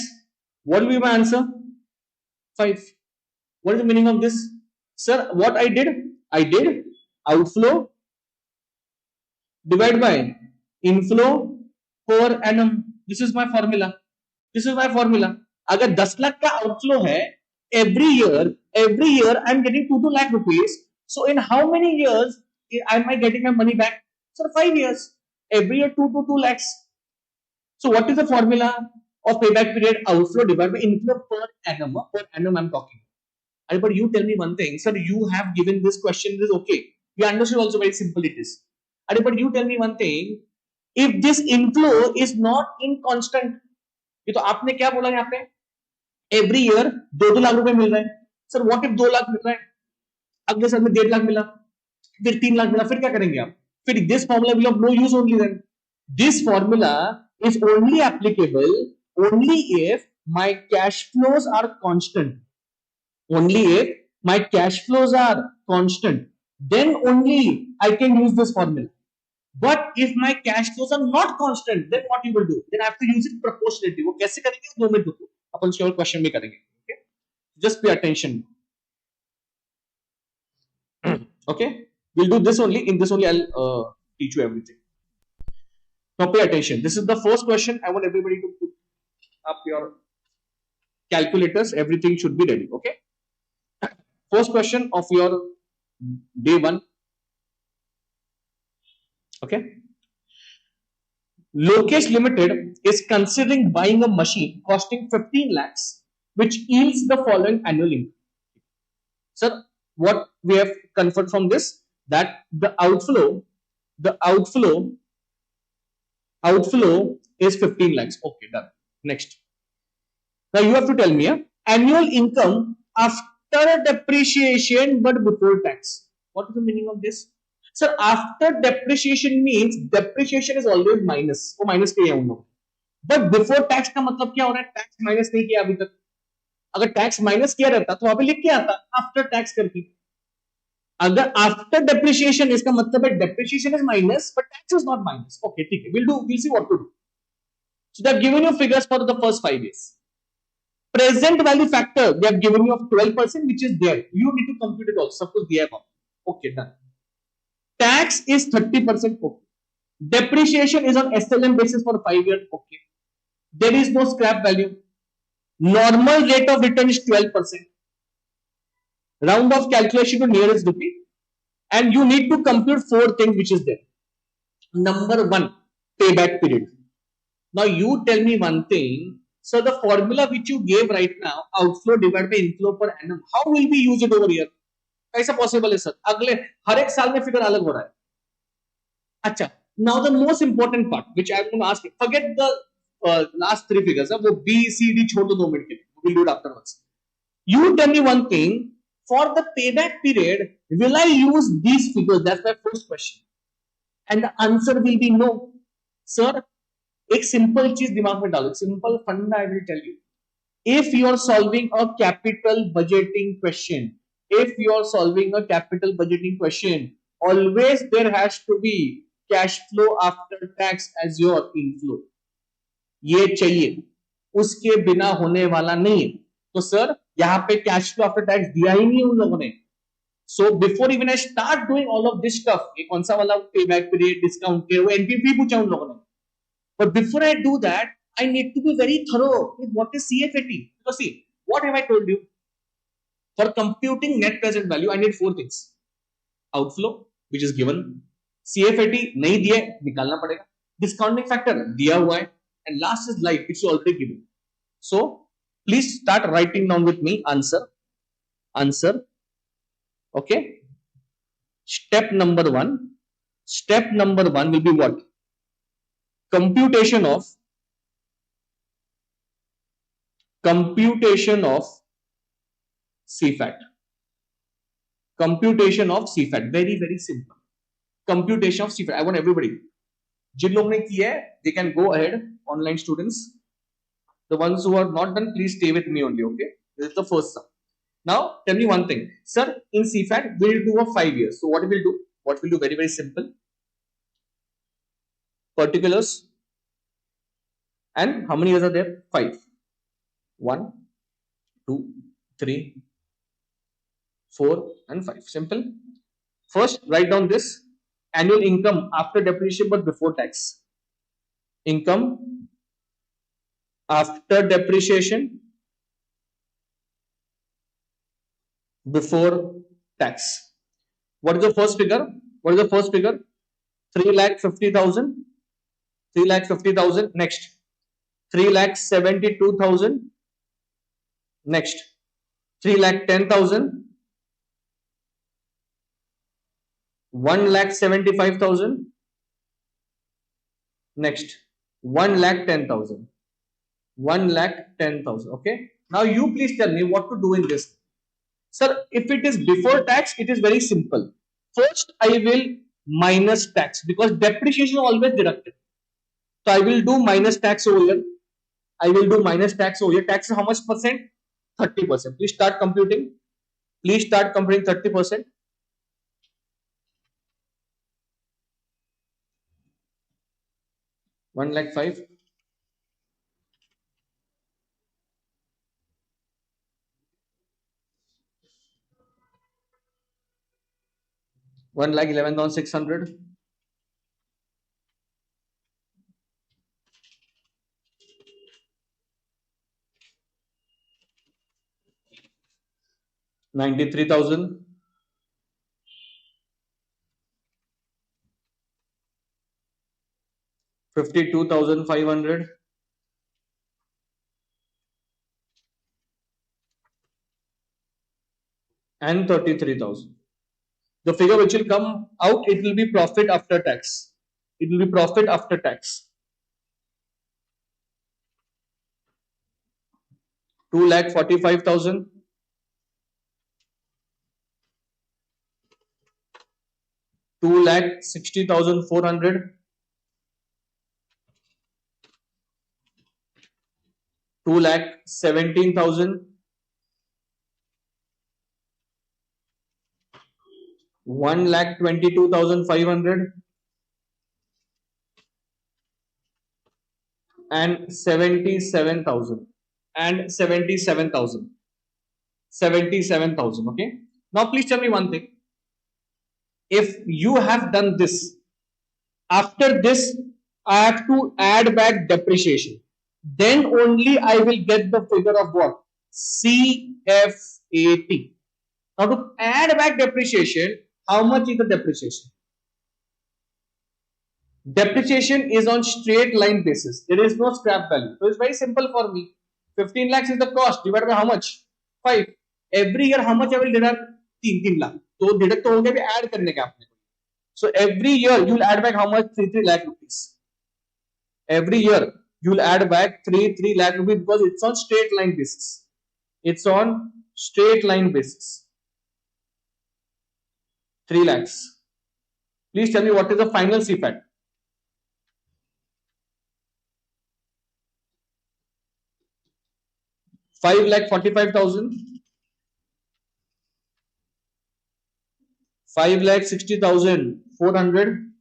What will be my answer? 5. What is the meaning of this? Sir, what I did? I did outflow divided by inflow per annum. This is my formula. अगर 10 लाख का outflow है, every year I'm getting 2 lakh rupees. So in how many years am I getting my money back? Sir, 5 years. Every year 2 lakhs. So what is the formula of payback period? Outflow divided by inflow per annum. Per annum I'm talking. But you tell me one thing, sir. You have given this question. This is okay. We understood also very simple it is. But you tell me one thing. If this inflow is not in constant, ये तो आपने क्या बोला यहाँ पे? Every year 2 lakh रुपए मिल रहे हैं. Sir, what if 2 लाख मिल रहा है? अगले साल में 1.5 लाख मिला, फिर 3 लाख मिला, फिर क्या करेंगे आप? फिर this formula will have no use only then. This formula is only applicable only if my cash flows are constant. Only if my cash flows are constant, then only I can use this formula. But if my cash flows are not constant, then what you will do? Then I have to use it proportionately. वो कैसे करेंगे? 2 minute रुको, अपन sure question में करेंगे. Okay, just pay attention. Okay, we'll do this only. In this only I'll teach you everything. Now pay attention. This is the first question. I want everybody to put up your calculators. Everything should be ready. Okay. First question of your day 1. Okay. Lokesh Limited is considering buying a machine costing 15 lakhs, which yields the following annual income. Sir, what we have confirmed from this, that the outflow is 15 lakhs. Okay, done. Next. Now you have to tell me annual income after depreciation but before tax. What is the meaning of this? Sir, after depreciation means depreciation is always minus. वो minus किया हम लोग. But before tax का मतलब क्या हो रहा है? Tax minus नहीं किया अभी तक. अगर टैक्स माइनस किया रहता तो वहां पे लिख के आता आफ्टर टैक्स करके. अगर आफ्टर डेप्रिसिएशन इसका मतलब है depreciation is minus but tax is not minus. Okay ठीक है, we'll see what to do. So they have given you figures for the first 5 years. Present value factor they have given you of 12% which is there. You need to compute it also. Suppose दिया है. Okay, done. Tax is 30%. Okay. Depreciation is on SLM basis for 5 years. Okay. There is no scrap value. Normal rate of return is 12%. Round off calculation to nearest rupee. And you need to compute 4 things which is there. Number 1, payback period. Now you tell me one thing. So the formula which you gave right now, outflow divided by inflow per annum, how will we use it over here? कैसा possible है sir? अगले हर एक साल में figure अलग हो रहा है. अच्छा, now the most important part which I am going to ask you, forget the last 3 figures. वो B, C, D छोड़ दो 2 मिनट के लिए. We'll do it afterwards. You tell me one thing. For the payback period, will I use these figures? That's my first question. And the answer will be no. Sir, एक simple चीज दिमाग में डालो. Simple funda I will tell you. If you are solving a capital budgeting question, always there has to be cash flow after tax as your inflow. ये चाहिए, उसके बिना होने वाला नहीं है. तो सर यहाँ पे कैश फ्लो आफ्टर टैक्स दिया ही नहीं उन लोगों ने. So before even I start doing all of this stuff, ये कौन सा वाला पे बैक पीरियड डिस्काउंट के वो एनपीवी पूछा उन लोगों ने. But before I do that I need to be very thorough with what is CFAT. Because see, what have I told you? For computing net present value, I need 4 things. Outflow, which is given. CFAT नहीं दिया, निकालना पड़ेगा. Discounting factor दिया हुआ है. And last is life, which is already given. So, please start writing down with me answer. Okay. Step number 1 will be what? Computation of CFAT. Very very simple. Computation of CFAT. I want everybody, जिन लोगों ने किया है, they can go ahead. Online students, the ones who are not done, please stay with me only. Okay, this is the first sum. Now tell me one thing, sir. In CFAT we'll do a 5 years. So what we'll do? Very very simple. Particulars. And how many years are there? 5. 1, 2, 3, 4 and 5. Simple. First write down this annual income after depreciation but before tax. Income after depreciation before tax. What is the first figure? 3,50,000. 3,50,000. Next. 3,72,000. Next. 3,10,000. 1,75,000. Next. 1,10,000. 1,10,000. Okay. Now you please tell me what to do in this. Sir, if it is before tax, it is very simple. First, I will minus tax because depreciation is always deducted. So I will do minus tax over here. Tax is how much percent? 30%. Please start computing. 30%. One lakh 5. 1,11,600. 93,000. 52,500. And 33,000. The figure which will come out, it will be profit after tax. 2,45,000. 2,60,400, 2,17,000, 1,22,500, and 77,000, and 77,000. 77,000. Okay. Now please tell me one thing. If you have done this, after this, I have to add back depreciation. Then only I will get the figure of what? CFAT. Now to add back depreciation, how much is the depreciation? Depreciation is on straight line basis. There is no scrap value. So it's very simple for me. 15 lakhs is the cost divided by how much? 5. Every year how much I will deduct? 3 lakh. So deduct हो गया, add करने का आपने. So every year you will add back how much? 3 lakh rupees. Every year you will add back 3 lakh rupees because it's on straight line basis. It's on straight line basis. 3 lakhs. Please tell me what is the final CFAT? 5,45,000, 5,60,400,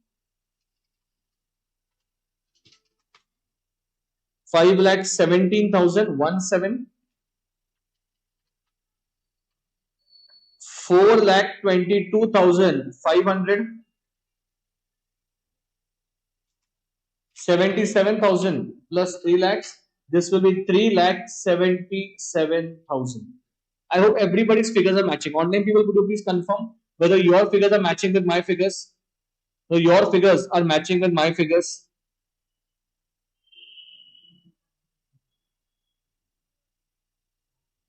5,17,017, 4,22,500, 77,000 plus 3 lakhs. This will be 3,77,000. I hope everybody's figures are matching. Online people, could you please confirm whether your figures are matching with my figures? So your figures are matching with my figures.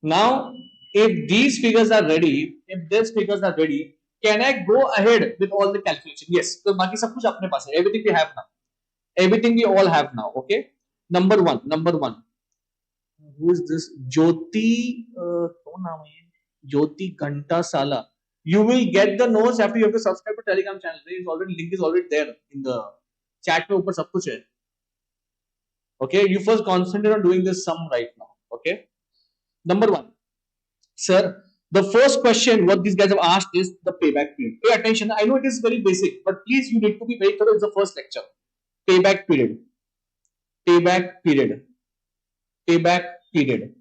Now, if these figures are ready, can I go ahead with all the calculation? Yes. So, बाकी सब कुछ अपने पास है. Everything we have now. Everything we all have now. Okay. Number one. Who is this? Jyoti. कौन नाम है? Jyoti Ghantasala. You will get the notes after you have to subscribe to Telegram channel. Link is already there in the chat पे ऊपर सब कुछ है. Okay. You first concentrate on doing this sum right now. Okay. Number one. Sir, the first question what these guys have asked is the payback period. Pay attention. I know it is very basic, but please you need to be very thorough. It's the first lecture. Payback period.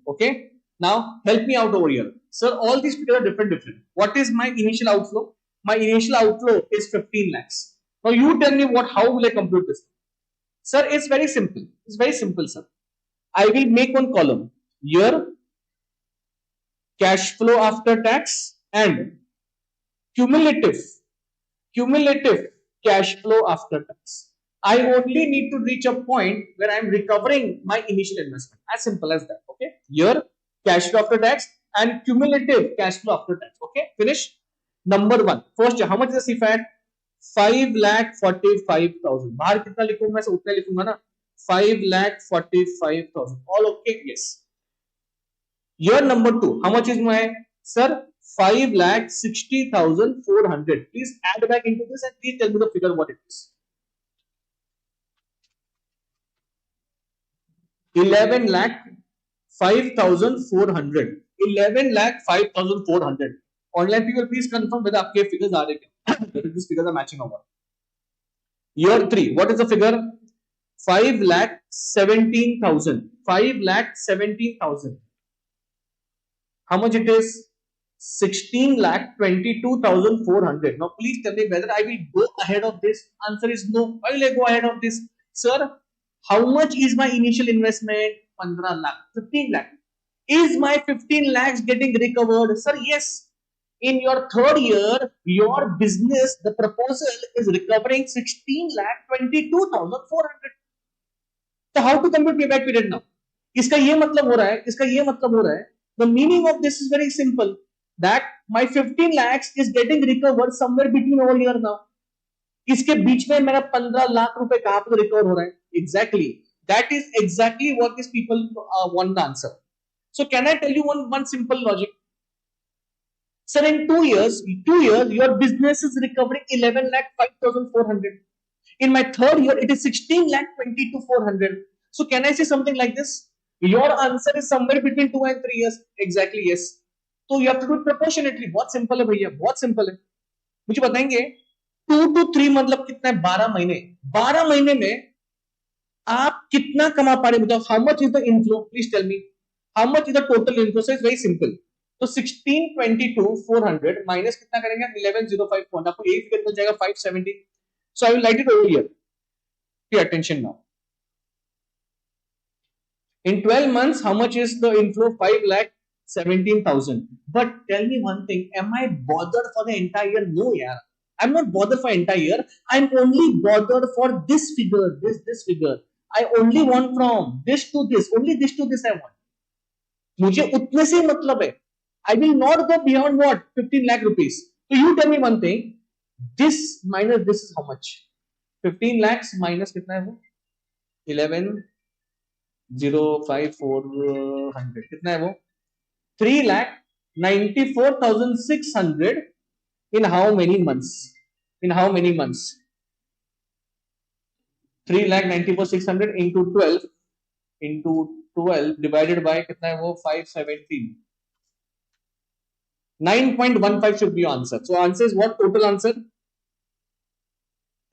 Okay. Now help me out over here. Sir, all these figures are different. What is my initial outflow? My initial outflow is 15 lakhs. Now you tell me how will I compute this? Sir, it's very simple. Sir. I will make one column. Year, cash flow after tax, and cumulative cash flow after tax. I only need to reach a point where I am recovering my initial investment. As simple as that. Okay. Year, cash flow after tax, and cumulative cash flow after tax. Okay. Finish. Number one. First, how much is the CFAT? 5,45,000. बाहर कितना लिखूंगा? मैं उतना लिखूंगा ना. 5,45,000. All okay? Yes. Year number two. How much is my? Sir, 5,60,400. Please add back into this and please tell me the figure what it is. 11,05,400. 11,05,400. Online people, please confirm whether आपके figures are right. Whether these figures are matching or not. Year 3. What is the figure? 5,17,000. 5,17,000. How much it is? 16,22,400. Now please tell me whether I will go ahead of this. Answer is no. Why will I go ahead of this? Sir, how much is my initial investment? 15 lakh. 15 lakh. Is my 15 lakhs getting recovered? Sir, yes. In your third year, your business, the proposal is recovering 16,22,400. So how to compute payback period now? इसका ये मतलब हो रहा है. The meaning of this is very simple. That my 15 lakhs is getting recovered somewhere between over here now. इसके बीच में मेरा 15 लाख रुपए कहां पे रिकवर हो रहा है? Exactly. That is exactly what these people want the answer. So can I tell you one simple logic? Sir, in 2 years, your business is recovering 11 lakh 5,400. In my third year, it is 16 lakh 22,400. So can I say something like this? Your answer is somewhere between 2 and 3 years. Exactly, yes. So you have to do it proportionately. बहुत simple है भैया, बहुत simple है. मुझे बताएंगे 2 to 3 मतलब कितना है? 12 महीने. 12 महीने में आप कितना कमा पा रहे हैं? बताओ. How much is the inflow? Please tell me. How much is the total inflow? So it's very simple. तो 1622,400 माइनस कितना करेंगे? 11,054. आपको यही फिगर मिल जाएगा 570. So I will write it over here. Pay attention now. In 12 months, how much is the inflow? 5,17,000. But tell me one thing, am I bothered for the entire year? No, yeah. I'm not bothered for entire year. I'm only bothered for this figure, this figure. I only want from this to this. Only this to this I want. मुझे उतने से मतलब है. I will not go beyond what? 15 lakh rupees. So you tell me one thing. This minus this is how much? 15 lakhs minus कितना है वो? 11,054,100 कितना है वो? 3,94,600 in how many months? In how many months? 3,94,600 into 12 divided by कितना है वो? 517. 9.15 should be your answer. So answer is what? Total answer?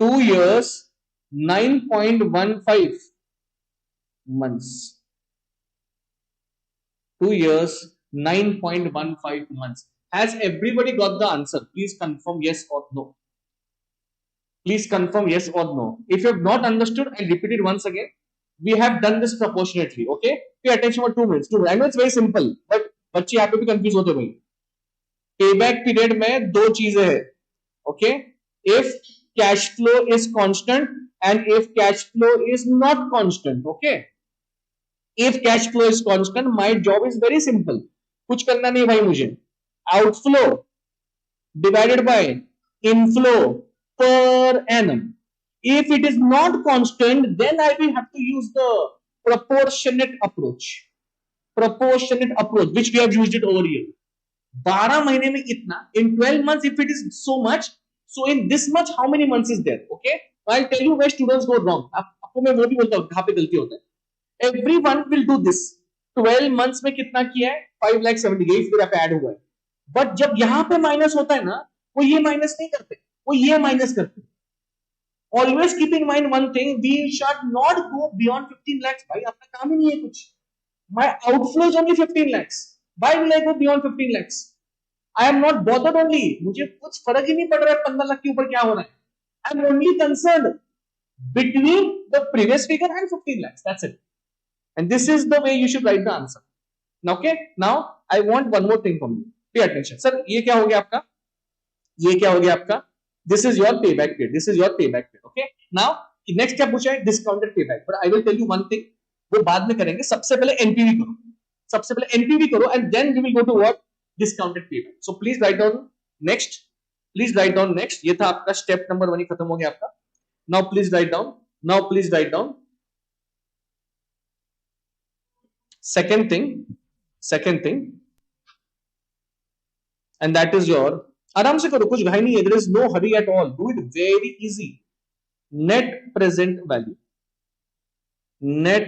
2 years, 9.15 months. 2 years, 9.15 months. Has everybody got the answer? Please confirm yes or no. Please confirm yes or no. If you have not understood, I'll repeat it once again. We have done this proportionately. Okay? Pay attention for 2 minutes. 2 minutes. I know it's very simple, but बच्चे यहाँ पे भी confuse होते भाई. Payback period में दो चीजें हैं. Okay? If cash flow is constant and if cash flow is not constant. Okay? If cash flow is constant, my job is very simple. कुछ करना नहीं भाई मुझे. Outflow divided by inflow per annum. If it is not constant, then I will have to use the proportionate approach. Proportionate approach, which we have used it over here. 12 महीने में इतना. In 12 months, if it is so much, so in this much, how many months is there? Okay, I'll tell you where students go wrong. आपको मैं वो भी बोलता हूँ कहाँ पे गलती होता है. Everyone will do this. 12 months में कितना किया है? 5,70,000 यही फिगर ऐड हुआ है. बट जब यहाँ पे माइनस होता है ना, वो ये माइनस नहीं करते, वो ये माइनस करते. Always keep in mind one thing, we should not go beyond 15 lakhs. भाई अपना काम ही नहीं है कुछ. My outflow is only 15 lakhs. Why will I go beyond 15 lakhs? I am not bothered only. मुझे कुछ फर्क ही नहीं पड़ रहा है 15 लाख के ऊपर क्या हो रहा है. I am only concerned between the previous figure and 15 lakhs. That's it. And this is the way you should write the answer. Okay? Now I want one more thing from you. Pay attention. Sir, ये क्या हो गया आपका? ये क्या हो गया आपका? This is your payback period. This is your payback period. Okay? Now next क्या पूछा है? Discounted payback. But I will tell you one thing. वो बाद में करेंगे. सबसे पहले NPV करो. सबसे पहले NPV करो and then we will go to what? Discounted payback. So please write down next. Please write down next. ये था आपका step number 1 ही खत्म हो गया आपका. Now please write down. Now please write down. Second thing, and that is your. आराम से करो, कुछ घाई नहीं है. There is no hurry at all. Do it very easy. Net present value. Net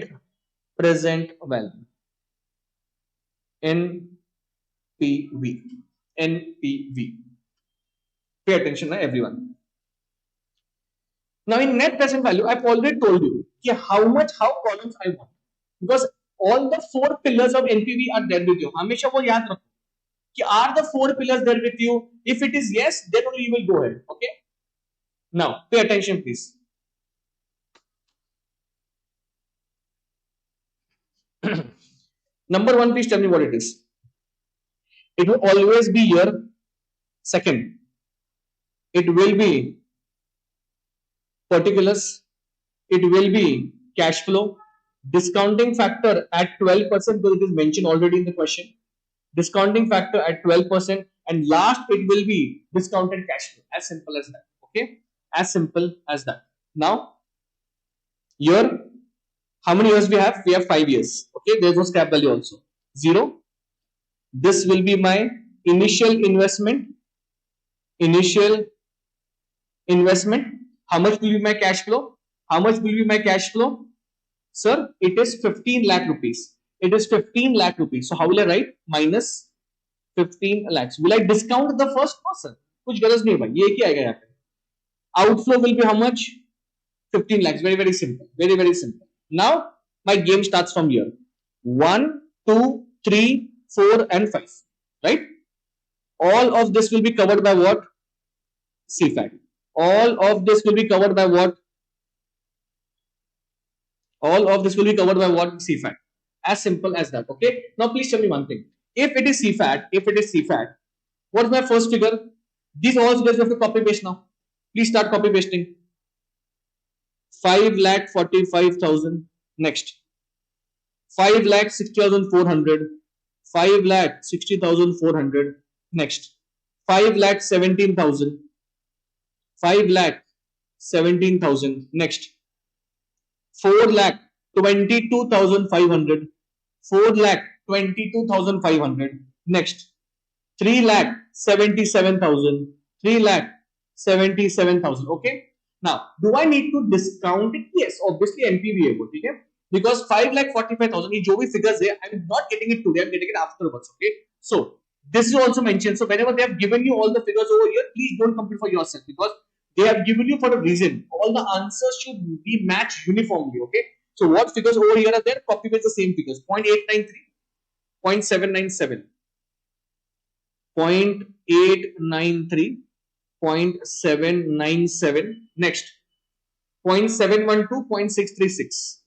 present value. NPV. NPV. Pay attention, everyone. Now in net present value, I've already told you how columns I want, because all the 4 pillars of NPV are there with you. हमेशा वो याद रखो कि are the 4 pillars there with you? If it is yes, then only you will go ahead. Okay. Now pay attention, please. Number 1, please tell me what it is. It will always be year. Second, it will be particulars. It will be cash flow. Discounting factor at 12%, because it is mentioned already in the question. Discounting factor at 12%, and last it will be discounted cash flow. As simple as that. Okay, as simple as that. Now here, how many years we have? We have 5 years. Okay, there is no scrap value also. 0. This will be my initial investment, initial investment. How much will be my cash flow? How much will be my cash flow? Sir, it is 15 lakh rupees. It is 15 lakh rupees. So how will I write? Minus 15 lakhs. Will I discount the first person? कुछ गरज नहीं है भाई, ये क्या आएगा यहाँ पे? Outflow will be how much? 15 lakhs. Very, very simple. Very, very simple. Now, my game starts from here. 1, 2, 3, 4 and 5. Right? All of this will be covered by what? CFAT. All of this will be covered by what? All of this will be covered by what? CFAT. As simple as that. Okay. Now, please tell me one thing. If it is CFAT, what is my first figure? These all figures you have to copy paste now. Please start copy pasting. 5,45,000. Next. 5,60,400. 5,60,400. Next. 5,17,000. 5,17,000. Next. 4,22,500. 4,22,500. Next. 3,77,000. 3,77,000. Okay. Now, do I need to discount it? Yes, obviously NPV है वो, ठीक है? Because 5,45,000 ये जो भी figures है, I'm not getting it today. I'm getting it afterwards. Okay. So this is also mentioned. So whenever they have given you all the figures over here, please don't compute for yourself because they have given you for a reason. All the answers should be matched uniformly. Okay. So what figures over here are there? Copy paste the same figures. 0.893, 0.797, 0.893, 0.797. Next. 0.712, 0.636.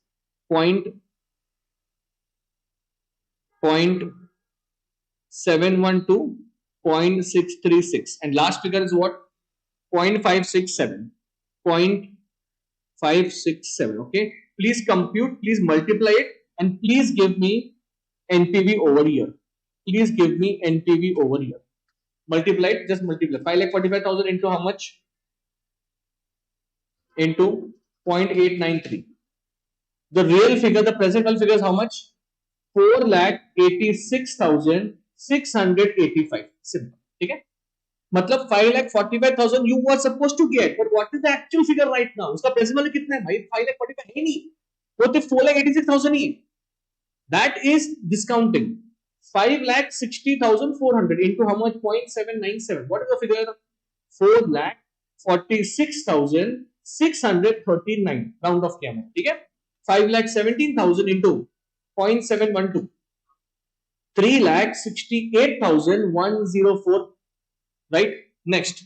0.712, 0.636. And last figure is what? 0.567. 0.567. Okay. Please compute, please multiply it, and please give me NPV over here. Please give me NPV over here. Multiply it, just multiply. 5,45,000 into how much? Into 0.893. The real figure, the present value figure is how much? 4,86,685. Simple. Okay? मतलब 5,45,000 you were supposed to get, but what is the actual figure right now? उसका present value कितना है भाई? 5,45,000 है नहीं, वो तो 4,86,000 ही है. That is discounting. 5,60,400 into how much? 0.797. What is the figure? 4,46,639. Round off किया मैं, ठीक है? 5,17,000 into 0.712. 3,68,104. Right? Next.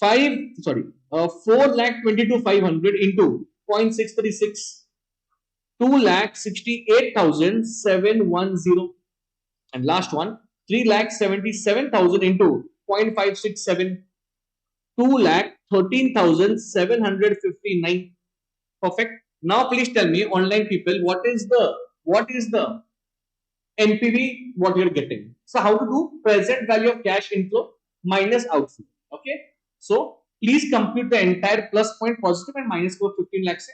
4,22,500 into 0.636. 2,68,710. And last one, 3,77,000 into 0.567. 2,13,759. Perfect. Now please tell me, online people, what is the NPV what you're getting? So how to do present value of cash inflow minus outflow. Okay. So please compute the entire plus point positive and minus for 15 lakhs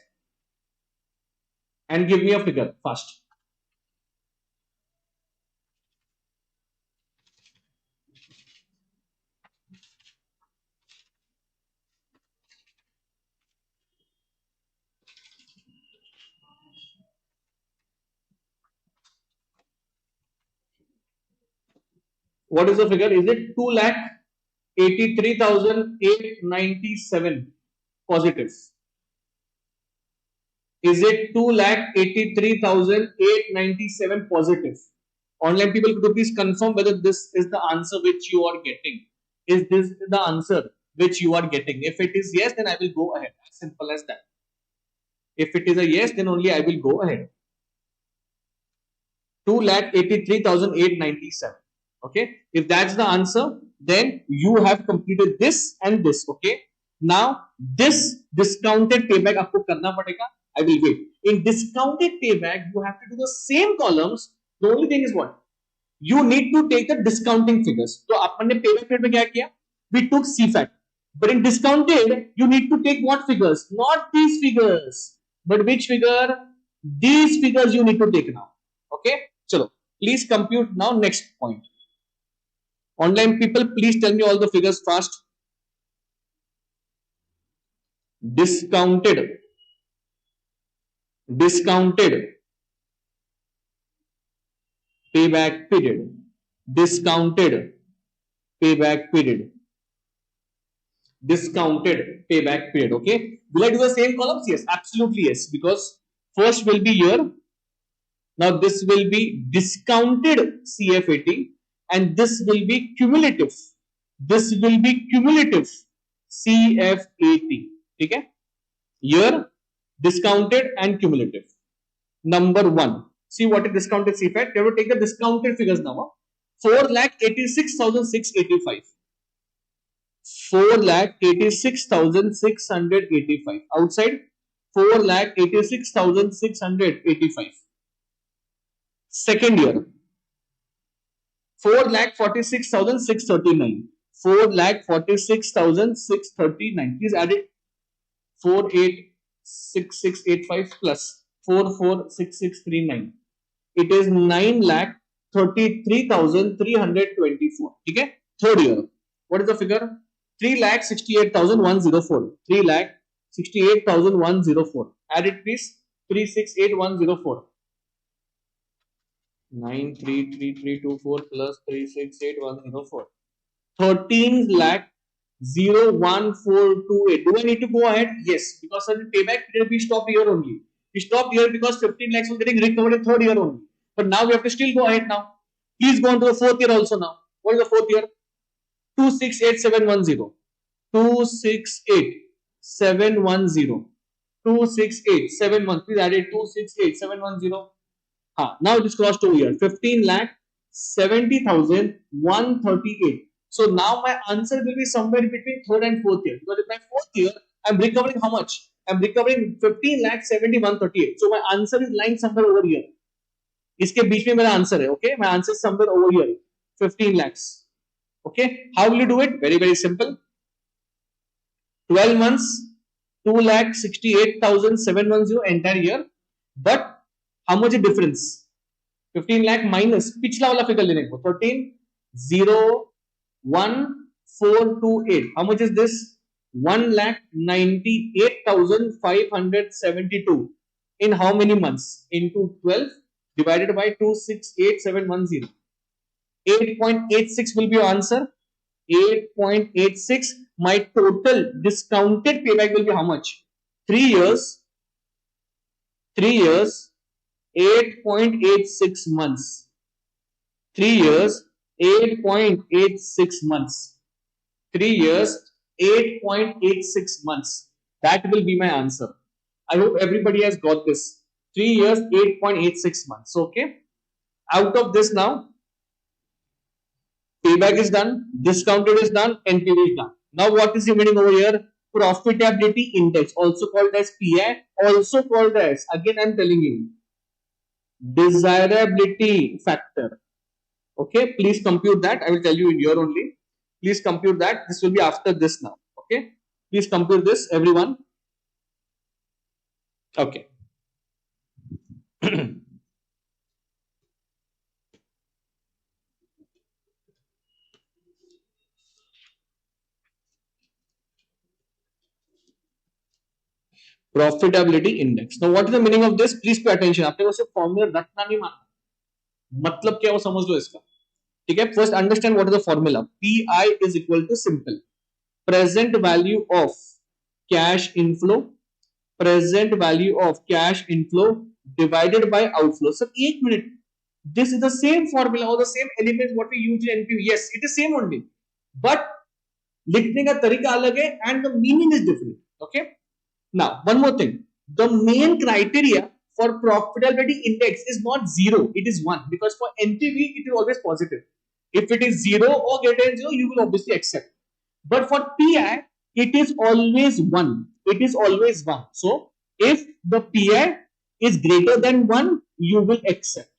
and give me a figure fast. What is the figure? Is it 2,83,897 positive? Is it 2,83,897 positive? Online people, could you please confirm whether this is the answer which you are getting? Is this the answer which you are getting? If it is yes, then I will go ahead. As simple as that. If it is a yes, then only I will go ahead. 2,83,897. Okay. If that's the answer, then you have completed this and this. Okay. Now this discounted payback आपको करना पड़ेगा. I will wait. In discounted payback, you have to do the same columns. The only thing is what? You need to take the discounting figures. So आपने payback period में क्या किया? We took CFAT. But in discounted, you need to take what figures? Not these figures. But which figure? These figures you need to take now. Okay. Chalo. Please compute now next point. Online people, please tell me all the figures fast. Discounted payback period. Discounted payback period. Discounted payback period. Okay, will I do the same columns? Yes, absolutely yes, because first will be year. Now this will be discounted CFAT and this will be cumulative. This will be cumulative CFAT. Okay, year, discounted and cumulative. Number one, see what is discounted CFAT. You have to take the discounted figures now. 4,86,685. 4,86,685. Outside 4,86,685. Second year 4,46,639. 4,46,639. Please add it. 486685 plus 446639. It is 9,33,324. Okay. Third year. What is the figure? 3,68,104. 3,68,104. Add it please. 368,104. 933,324 plus 368,104. 13 lakh 01428. Do I need to go ahead? Yes, because of the payback period we stop here only. We stop here because 15 lakhs was getting recovered in third year only. But now we have to still go ahead now. Please go on to the fourth year also now. What is the fourth year? 268710. 268710. 26871. Please add it. 268,710. Now it is crossed 2 years. 15,70,138. So now my answer will be somewhere between third and fourth year. Because in my fourth year, I'm recovering how much? I'm recovering 15,70,138. So my answer is lying somewhere over here. इसके बीच में मेरा answer है. Okay, my answer is somewhere over here. 15 lakhs. Okay, how will you do it? Very, very simple. 12 months, 2,68,710 entire year. But how much is difference? 15 lakh minus पिछला वाला figure लेने को 13,01428. How much is this? 1,98,572. In how many months? Into 12 divided by 268,710. 8.86 will be your answer. 8.86. My total discounted payback will be how much? 3 years. 8.86 months. 3 years, 8.86 months. 3 years, 8.86 months. That will be my answer. I hope everybody has got this. 3 years, 8.86 months. Okay. Out of this now, payback is done, discounted is done, NPV is done. Now what is remaining over here? Profitability index, also called as PI, also called as, again I'm telling you, desirability factor. Okay, please compute that. I will tell you in here only. Please compute that. This will be after this now. Okay, please compute this, everyone. Okay. Profitability index. Now what is the meaning of this? Please pay attention. आपने उसे formula रटना नहीं माना. मतलब क्या वो समझ लो इसका. ठीक है, first understand what is the formula. PI is equal to simple present value of cash inflow, present value of cash inflow divided by outflow. Sir, एक minute, this is the same formula or the same elements what we use in NPV. Yes, it is same only, but लिखने का तरीका अलग है and the meaning is different. Okay, now one more thing, the main criteria for profitability index is not 0, it is 1, because for NPV it is always positive. If it is 0 or greater than 0, you will obviously accept. But for PI, it is always 1. It is always 1. So if the PI is greater than 1, you will accept.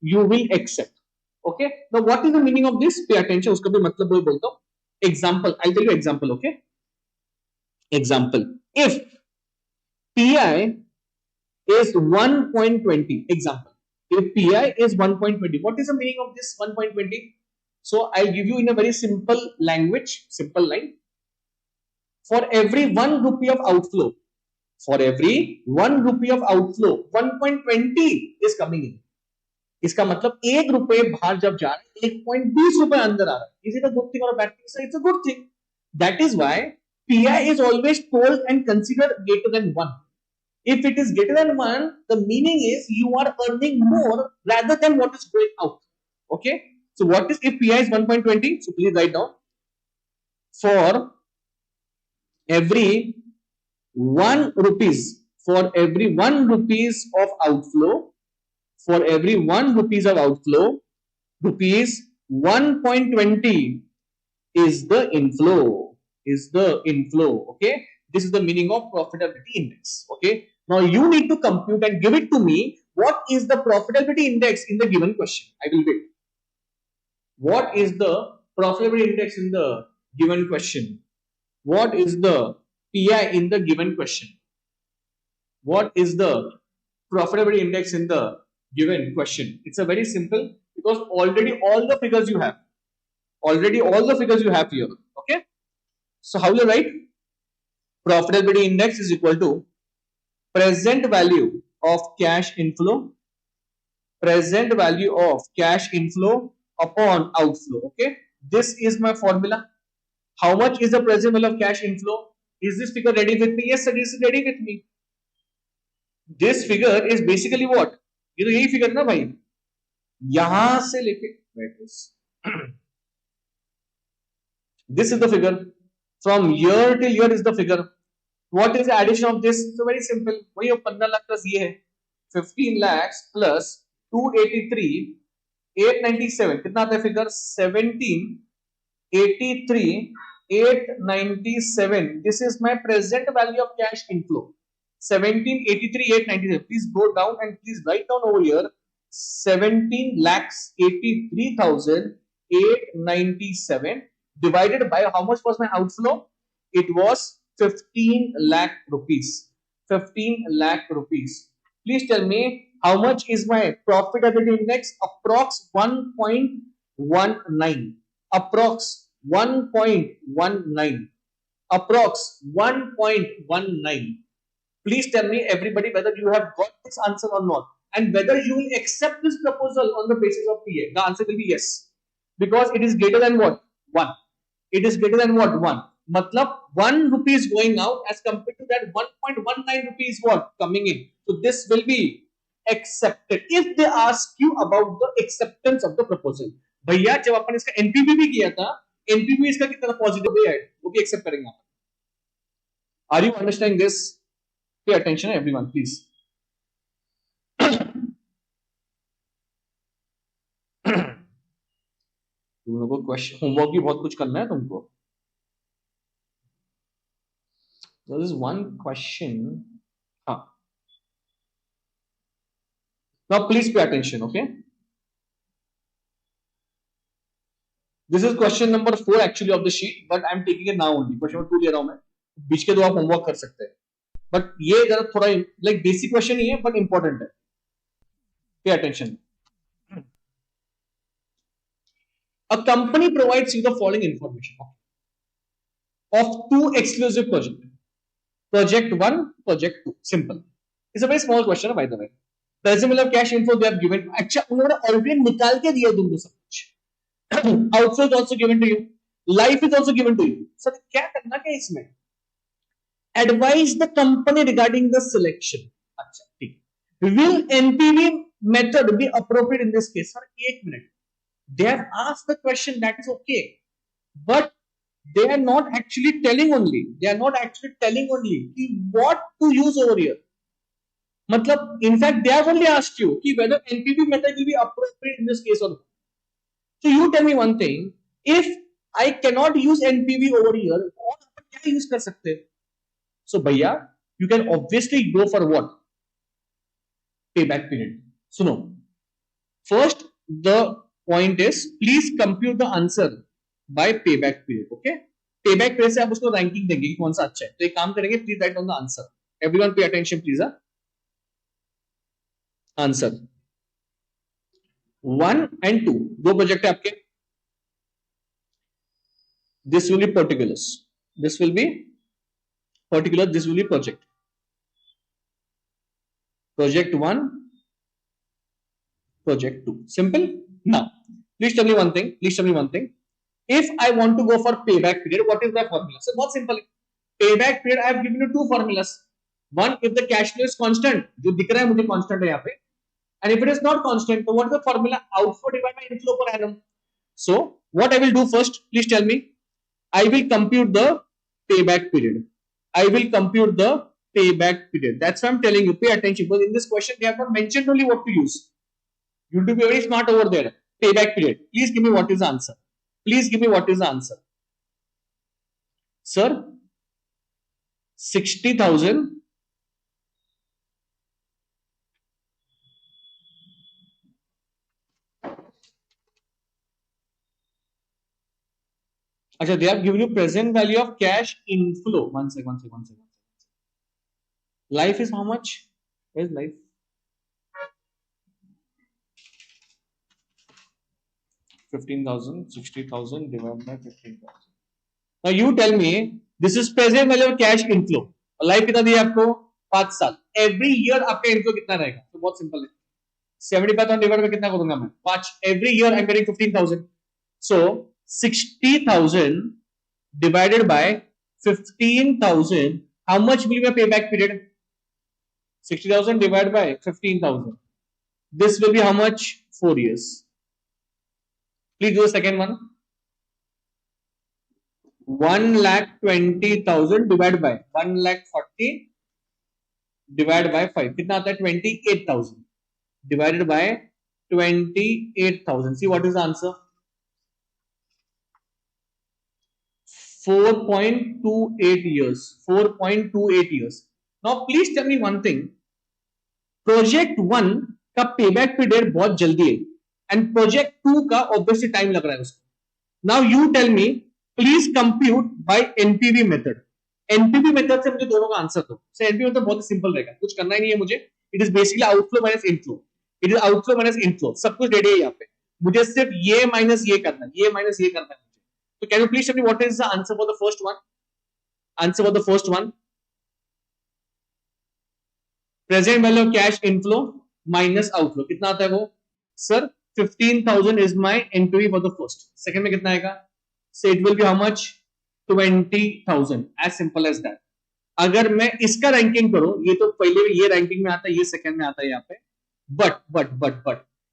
You will accept. Okay. Now what is the meaning of this? Pay attention. उसका भी मतलब वही बोलता हूँ. Example. I'll tell you example. Okay. Example. If PI is 1.20. Example. If PI is 1.20, what is the meaning of this 1.20? So I'll give you in a very simple language, simple line. For every 1 rupee of outflow, for every 1 rupee of outflow, 1.20 is coming in. इसका मतलब 1 रुपए बाहर जब जा रहा है 1.20 रुपए अंदर आ रहा है. Is it a good thing or a bad thing? So it's a good thing. That is why PI is always told and considered greater than 1. If it is greater than 1, the meaning is you are earning more rather than what is going out. Okay. So what is if PI is 1.20? So please write down. For every 1 rupees, for every 1 rupees of outflow, for every 1 rupees of outflow, rupees 1.20 is the inflow, okay. This is the meaning of profitability index. Okay, now you need to compute and give it to me. What is the profitability index in the given question? I will wait. What is the profitability index in the given question? What is the PI in the given question? What is the profitability index in the given question? It's a very simple, because already all the figures you have, here. Okay, so how will you write? Profitability index is equal to present value of cash inflow, present value of cash inflow upon outflow. Okay, this is my formula. How much is the present value of cash inflow? Is this figure ready with me? Yes sir, this is ready with me. This figure is basically what? ये तो यही figure ना भाई, यहां से लेके this is the figure. From year till year is the figure. What is the addition of this? So very simple. वही 15 lakh plus ये है 15 lakhs plus 283 897 कितना आता है figure? 1783 897. This is my present value of cash inflow. 1783 897. Please go down and please write down over here 17,83,897 divided by how much was my outflow? It was 15 lakh rupees. 15 lakh rupees. Please tell me how much is my profitability index? Approx 1.19. Approx 1.19. Approx 1.19. Please tell me everybody whether you have got this answer or not, and whether you will accept this proposal on the basis of PA. The answer will be yes, because it is greater than what? 1. It is greater than what? 1. Matlab 1 rupee is going out as compared to that 1.19 rupees what coming in. So this will be accepted. If they ask you about the acceptance of the proposal, भैया जब अपन इसका NPV भी किया था, NPV इसका कितना positive है वो भी एक्सेप्ट करेंगे. Are you understanding this? Pay attention everyone please. तुम लोगों को क्वेश्चन होमवर्क भी बहुत कुछ करना है तुमको. There is one question. Now please pay attention. Okay, this is question number 4 actually of the sheet, but I am taking it now only. Question number 2 ले रहा हूं मैं, बीच के दो आप होमवर्क कर सकते हैं, बट ये जरा थोड़ा लाइक बेसिक क्वेश्चन ही है बट इंपॉर्टेंट है. Pay attention. A company provides you the following information of 2 exclusive projects. Project 1, project 2. Simple. It's a very small question by the way. Present value of cash inflow they have given. अच्छा उन्होंने already निकाल के दिया तुमको सब कुछ. Outflow is also given to you. Life is also given to you. Sir क्या करना क्या इसमें? Advise the company regarding the selection. अच्छा ठीक. Will NPV method be appropriate in this case? Sir एक minute. They have asked the question, that is okay, but they are not actually telling only. They are not actually telling only what to use over here. मतलब, in fact, they have only asked you whether NPV method will be appropriate in this case or not. So you tell me one thing. If I cannot use NPV over here, और क्या use कर सकते हैं? So भैया, you can obviously go for what? Payback period. सुनो. First, the point is please compute the answer by payback period. Okay, payback period से आप उसको रैंकिंग देंगे कि कौन सा अच्छा है. तो एक काम करेंगे, please write down the answer. Everyone pay attention please. Answer 1 and 2 दो प्रोजेक्ट है आपके. This will be particulars. This will be particular. This will be project. Project 1, project 2. Simple. Now, please tell me one thing. Please tell me one thing. If I want to go for payback period, what is the formula? So, बहुत simple. Payback period, I have given you two formulas. One, if the cash flow is constant, जो दिख रहा है मुझे constant है यहाँ पे, and if it is not constant, so what is the formula? Outflow divided by inflow per annum. So, what I will do first, please tell me. I will compute the payback period. I will compute the payback period. That's why I'm telling you, pay attention, because in this question they have not mentioned only what to use. You have to be very smart over there. Payback period. Please give me what is the answer. Please give me what is the answer. Sir, 60,000 Achha, they have given you present value of cash inflow. One second. Life is how much? Where is life? 15,000, 60,000 divided by 15,000. Now you tell me, this is present value of cash inflow. Life कितना दिया आपको? 5 साल. Every year आपका inflow कितना रहेगा? तो बहुत simple है. 75,000 डिवाइड में कितना करूंगा मैं? 5. Every year I'm getting 15,000. So 60,000 divided by 15,000. How much will be my payback period? 60,000 divided by 15,000. This will be how much? 4 years. Please do the second one. 1,20,000 divided by 1,40,000 divided by 5. कितना आता है? 28,000 divided by 28,000. See what is the answer? 4.28 years. 4.28 years. Now please tell me one thing. Project 1 का payback period बहुत जल्दी है and project 2 का obviously time लग रहा है उसको. Now you tell me, please compute by NPV method. NPV method से मुझे दोनों का आंसर दो. So NPV method बहुत सिंपल रहेगा, कुछ करना ही नहीं है मुझे. It is basically outflow minus inflow. It is outflow minus inflow. सब कुछ रेडी है यहाँ पे. मुझे सिर्फ ये माइनस ये करना है, ये माइनस ये करना है मुझे. So can you please tell me what is the answer for the first one? Answer for the first one. Present value of cash inflow minus outflow. कितना आता है वो? Sir, 15,000 is my NPV for the first. Second में कितना आएगा? So it will be how much? 20,000. As simple as that. अगर मैं इसका रैंकिंग करूं, ये तो पहले ये रैंकिंग में आता है, ये सेकंड में आता है यहाँ पे. But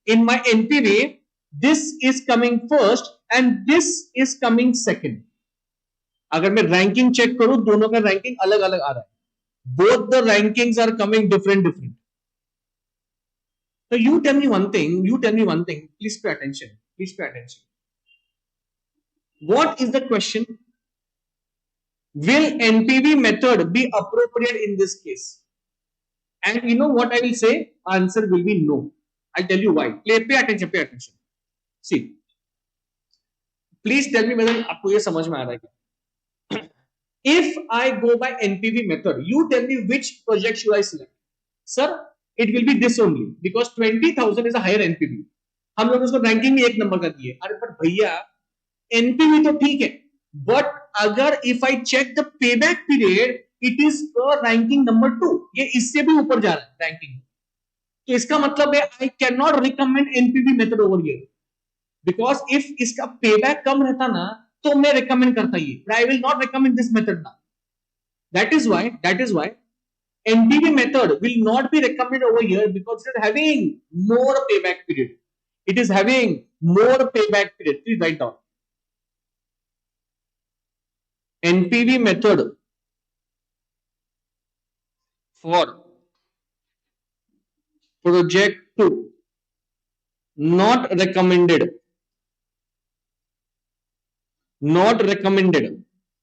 in my NPV, this is coming first and this is coming second. अगर मैं रैंकिंग चेक करूं, दोनों का रैंकिंग अलग अलग आ रहा है. Both the rankings are coming different. So you tell me one thing. Please pay attention. What is the question? Will NPV method be appropriate in this case? And you know what I will say? Answer will be no. I'll tell you why. Pay attention. See. Please tell me whether आपको ये समझ में आ रहा है क्या? If I go by NPV method, you tell me which project should I select? Sir, it will be this only because 20,000 is a higher NPV. हम लोग उसको रैंकिंग में 1 नंबर का दिए. अरे पर भैया NPV तो ठीक है, but अगर if I check the payback period, it is ranking number 2. ये इससे भी ऊपर जा रहा है रैंकिंग. तो इसका मतलब है I cannot recommend NPV method over here because if इसका payback कम रहता ना तो मैं recommend करता ये. I will not recommend this method now. That is why NPV method will not be recommended over here because it is having more payback period. Please write down. NPV method for project 2 not recommended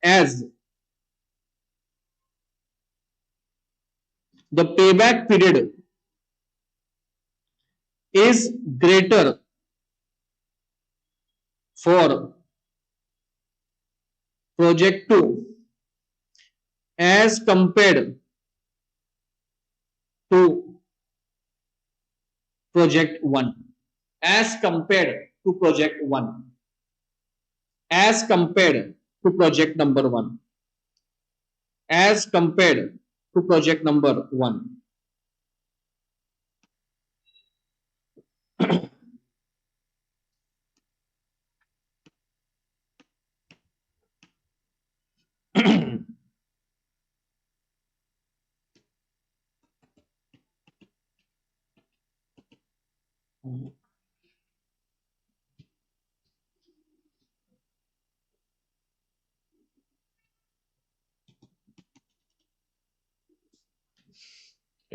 as the payback period is greater for project 2 as compared to project 1. As compared to project 1. to project number 1, as compared to project number 1.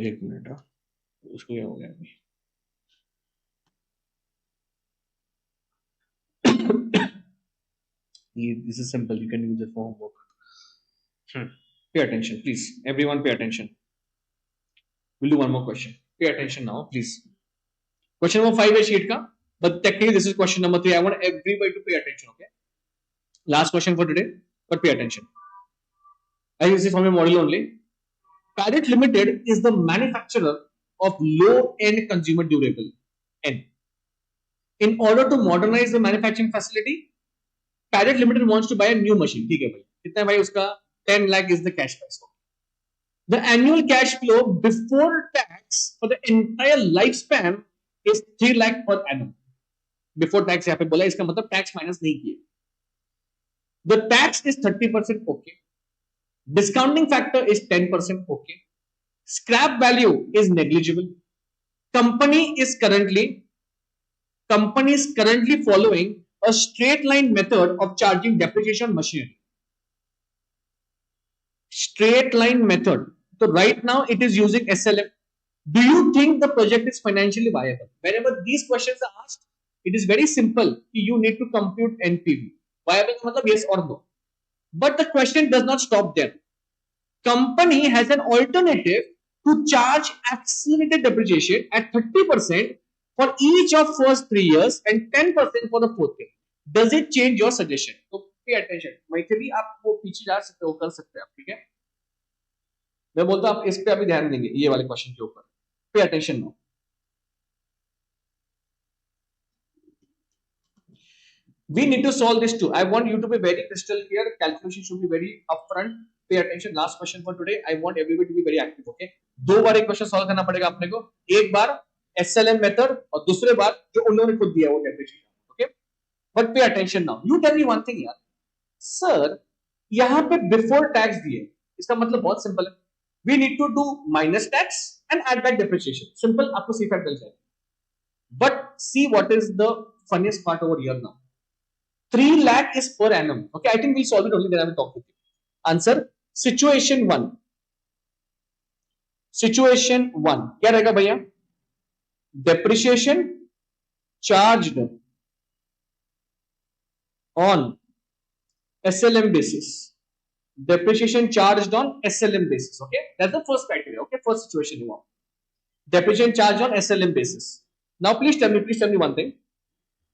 एक minute, उसको क्या हो गया अभी? This is simple. You can use it for homework. Pay attention, please. Everyone, pay attention. We'll do one more question. Pay attention now, please. Question number 5 is sheet ka, but technically this is question number 3. I want everybody to pay attention. Okay. Last question for today, but pay attention. As you see from your model only, Parrot Limited is the manufacturer of low-end consumer durable. N. In order to modernize the manufacturing facility, Parrot Limited wants to buy a new machine. ठीक है भाई, कितना भाई उसका 10 lakh is the cash price. The annual cash flow before tax for the entire lifespan is 3 lakh per annum. Before tax यहाँ पे बोला, इसका मतलब tax minus नहीं किया. The tax is 30% okay. Discounting factor is 10% okay. Scrap value is negligible. Company is currently following a straight line method of charging depreciation on machinery. Straight line method. So right now it is using SLM. Do you think the project is financially viable? Whenever these questions are asked, it is very simple. You need to compute NPV. Viable means yes or no. But the question does not stop there. Company has an alternative to charge accelerated depreciation at 30% for each of first 3 years and 10% for the 4th year. Does it change your suggestion? So pay attention. Maithili आप वो पीछे जा सकते हो, कर सकते हैं आप, ठीक है? मैं बोलता हूं आप इस पे अभी ध्यान देंगे ये वाले क्वेश्चन के ऊपर. Pay attention now. We need to solve this too. I want you to be very crystal clear. Calculation should be very upfront. Pay attention. Last question for today. I want everybody to be very active. Okay. 2 बार एक question solve करना पड़ेगा अपने को. एक बार SLM method और दूसरे बार जो उन्होंने खुद दिया वो definition. Okay. But pay attention now. You tell me one thing यार. सर यहां पे बिफोर टैक्स दिए, इसका मतलब बहुत सिंपल है. We need to do minus tax and add back depreciation. Simple, आपको सी फैक्ट मिल जाएगा. But see what is the funniest part over here now. 3 lakh is per annum. Okay, I think we'll solve it only then I will talk with you. Answer situation 1. Situation 1 क्या रहेगा भैया? Depreciation charged on SLM basis. Depreciation charged on SLM basis. Okay, that's the first criteria. Okay, first situation you want. Depreciation charged on SLM basis. Now please tell me one thing.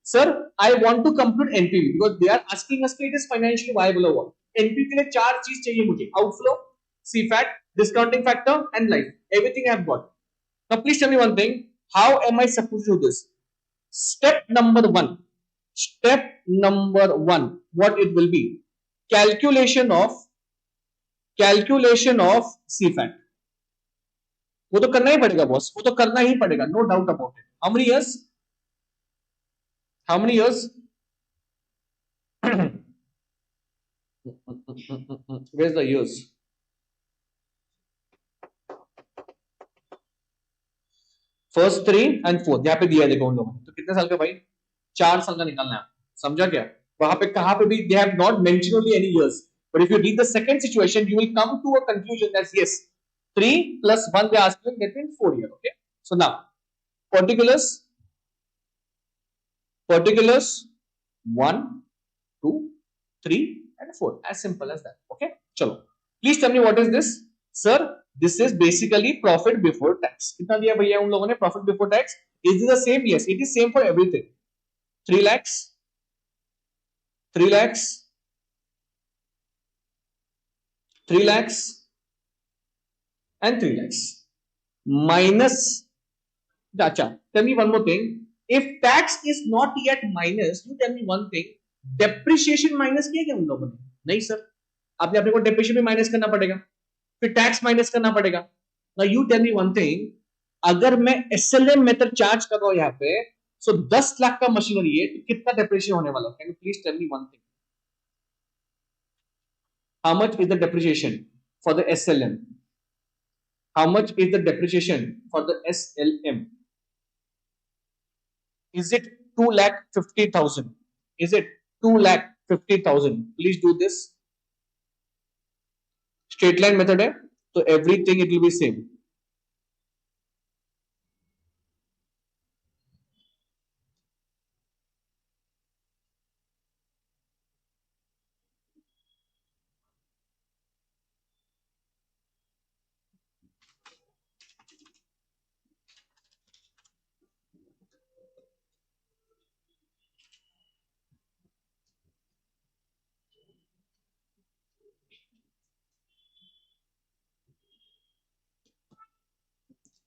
Sir, I want to compute NPV because they are asking us it is financially viable or what. NPV के लिए 4 चीज चाहिए मुझे. Outflow, CFAT, discounting factor and life. Everything I have got. Now please tell me one thing. How am I supposed to do this? Step number 1. What it will be? Calculation of CFAT. वो तो करना ही पड़ेगा boss. वो तो करना ही पड़ेगा. No doubt about it. How many years? Where's the years? First 3 and 4 यहाँ पे दिया देखो उन लोगों ने. तो कितने साल का भाई? 4 साल का निकालना है. समझा क्या? वहां पे कहां पे भी they have not mentioned only any years. But if you read the second situation, you will come to a conclusion that yes, 3 plus 1 they are asking, that means 4 years. Okay. So now particulars 1, 2, 3 and 4. As simple as that. Okay. Chalo. Please tell me what is this? Sir, this is basically profit before tax. कितना दिया भैया उन लोगों ने profit before tax? Is it the same? Yes, it is same for everything. 3 lakhs, 3 lakhs, 3 lakhs and 3 lakhs. Minus. Acha, tell me one more thing. If tax is not yet minus, you tell me one thing. Depreciation minus किया क्या उन लोगों ने? नहीं sir, आपने अपने को depreciation भी माइनस करना पड़ेगा, फिर टैक्स माइनस करना पड़ेगा. Now you tell me one thing, अगर मैं एसएलएम मेथड चार्ज कर रहा हूं यहाँ पे, सो 10 लाख का मशीनरी है, तो कितना डेप्रिसिएशन होने वाला है? Can you please tell me one thing, how much is the depreciation for the SLM? How much is the depreciation for the SLM? Is it 2,50,000? Is it 2,50,000? Please do this. Straight line method है, तो everything it will be same.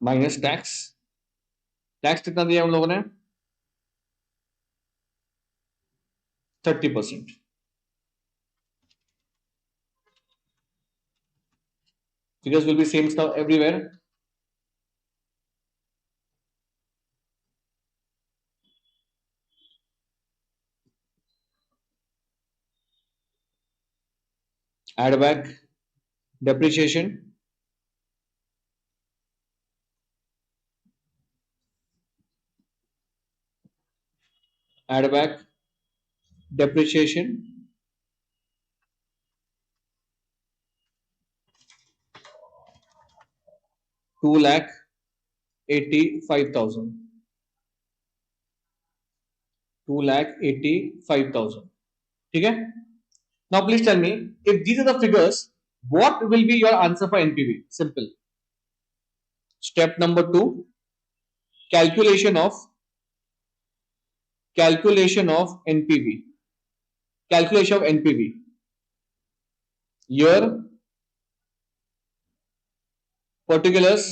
Minus tax. Tax कितना दिया हम लोगों ने? 30%. Figures will be same stuff everywhere. Add back depreciation. Add back depreciation. $2,85,000. 2,85,000. ठीक है? Now please tell me, if these are the figures, what will be your answer for NPV? Simple. Step number 2, calculation of NPV. Calculation of NPV. Year, particulars,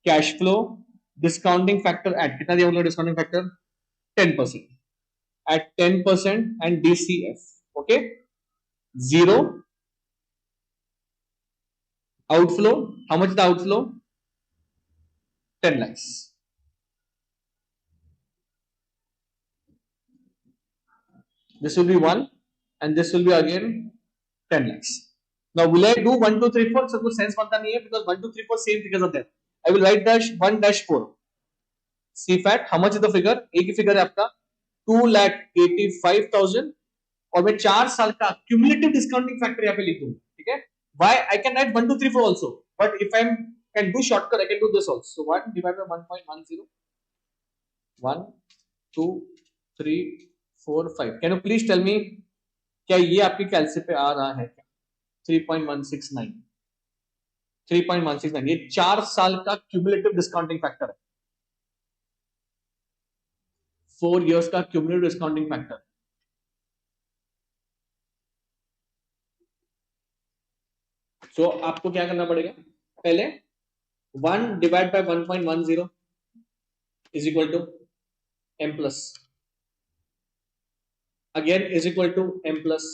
cash flow, discounting factor at कितना दिया उन्होंने discounting factor? 10%. At 10% and DCF. Okay. 0. Outflow. How much is the outflow? 10 lakhs. This will be 1 and this will be again 10 lakhs. Now will I do 1, 2, 3, 4? So कुछ sense बनता नहीं है because 1, 2, 3, 4 same figures are there. I will write dash 1 dash 4. CFAT, how much is the figure? एक ही figure है आपका 2,85,000 और मैं 4 साल का cumulative discounting factor यहाँ पे लिख दूँ. ठीक है? Why? I can write 1, 2, 3, 4 also. But if I can do shortcut, I can do this also. So 1 divided by 1.10. 1, 2, 3, 4, 5. Can you please tell me क्या ये आपकी कैलसी पे आ रहा है क्या? 3.169. 3.169 ये 4 साल का क्यूमुलेटिव डिस्काउंटिंग फैक्टर है. 4 years का क्यूमुलेटिव डिस्काउंटिंग फैक्टर. सो आपको क्या करना पड़ेगा? पहले 1 divide by 1.10 is equal to m plus, again is equal to m plus,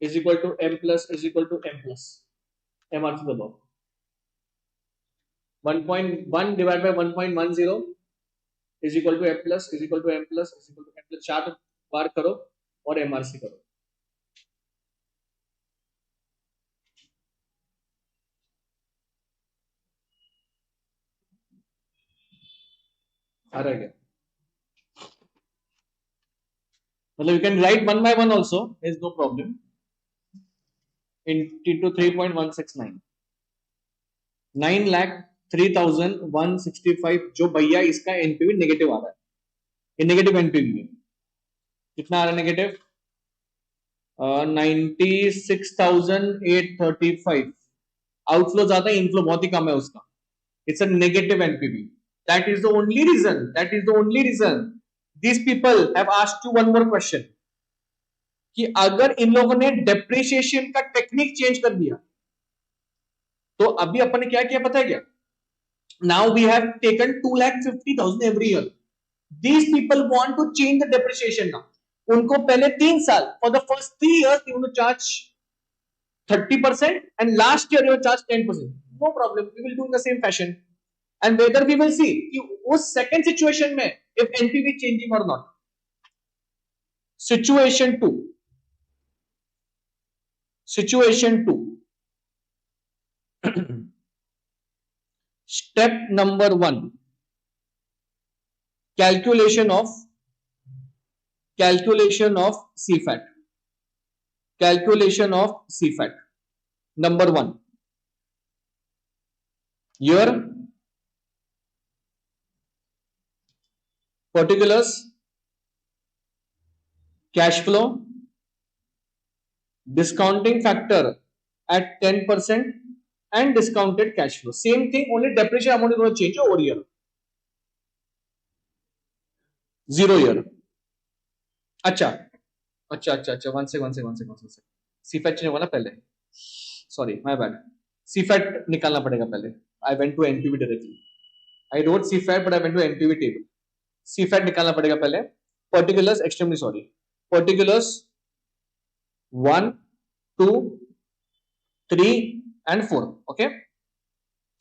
is equal to m plus, is equal to m plus. MRC दबाओ. 1.1 divided by 1.10 is equal to m plus, is equal to m plus, is equal to m plus. 4 बार करो और MRC करो. आ रहा है क्या? मतलब you can write one by one also, there is no problem. Into 3.169, 9,03,165 जो भैया इसका एनपीवी नेगेटिव आ रहा है. ये नेगेटिव एनपीवी है. कितना आ रहा है नेगेटिव? 96,835. आउटफ्लो ज्यादा है, इनफ्लो बहुत ही कम है उसका. It's a negative NPV. That is the only reason, that is the only reason these people have asked you one more question कि अगर इन लोगों ने डेप्रिसिएशन का टेक्निक चेंज कर दिया तो अभी अपन ने क्या किया पता है क्या? Now we have taken 2,50,000 every year. These people want to change the depreciation now. उनको पहले 3 साल for the first 3 years they will charge 30% and last year they will charge 10%. No problem, we will do in the same fashion. And whether we will see कि उस second situation में if NPV changing or not. Situation 2. Step number 1. Calculation of CFAT. Calculation of CFAT. Number 1. Here particulars, cash flow, discounting factor at 10% and discounted cash flow. Same thing, only depreciation amount is going to change over year. 0 year. अच्छा. One second. CFAT change होगा ना पहले. Sorry, my bad. CFAT निकालना पड़ेगा पहले. I went to NPV directly. I wrote CFAT but I went to NPV table. CFAT निकालना पड़ेगा पहले. Particulars, extremely sorry. Particulars 1, 2, 3 and 4. Okay.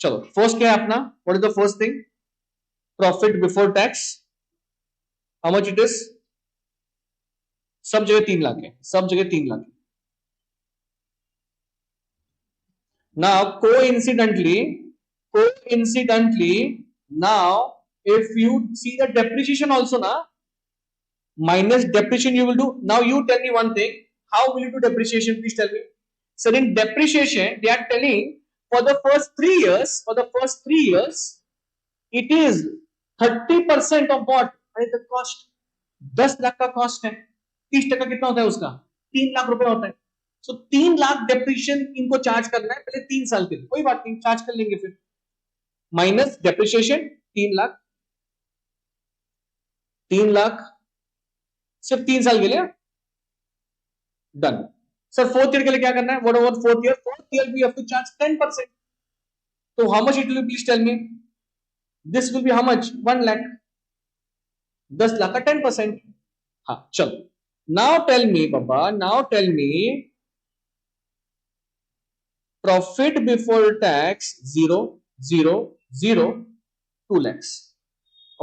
चलो first क्या है अपना? What is the first thing? Profit before tax. How much it is? सब जगह 3 लाख है. सब जगह 3 लाख है. Now coincidentally, now if you see the depreciation also na, minus depreciation you will do. Now you tell me one thing, how will you do depreciation? Please tell me. So in depreciation they are telling for the first 3 years, it is 30% of what? The cost. 10 lakh का cost है. 30% कितना होता है उसका? 3 लाख रुपए होता है. सो 3 lakh depreciation इनको चार्ज करना है पहले 3 साल के लिए. कोई बात नहीं, चार्ज कर लेंगे फिर. माइनस डेप्रिसिएशन 3 लाख सिर्फ 3 साल के लिए. डन. सर फोर्थ ईयर के लिए क्या करना है? What over fourth year we have to charge 10%. तो how much it will be? Please tell me. This will be how much? 1 lakh. 10 lakh का 10%. हाँ चलो. नाउ टेल मी बाबा, profit before tax 0, 2 lakhs.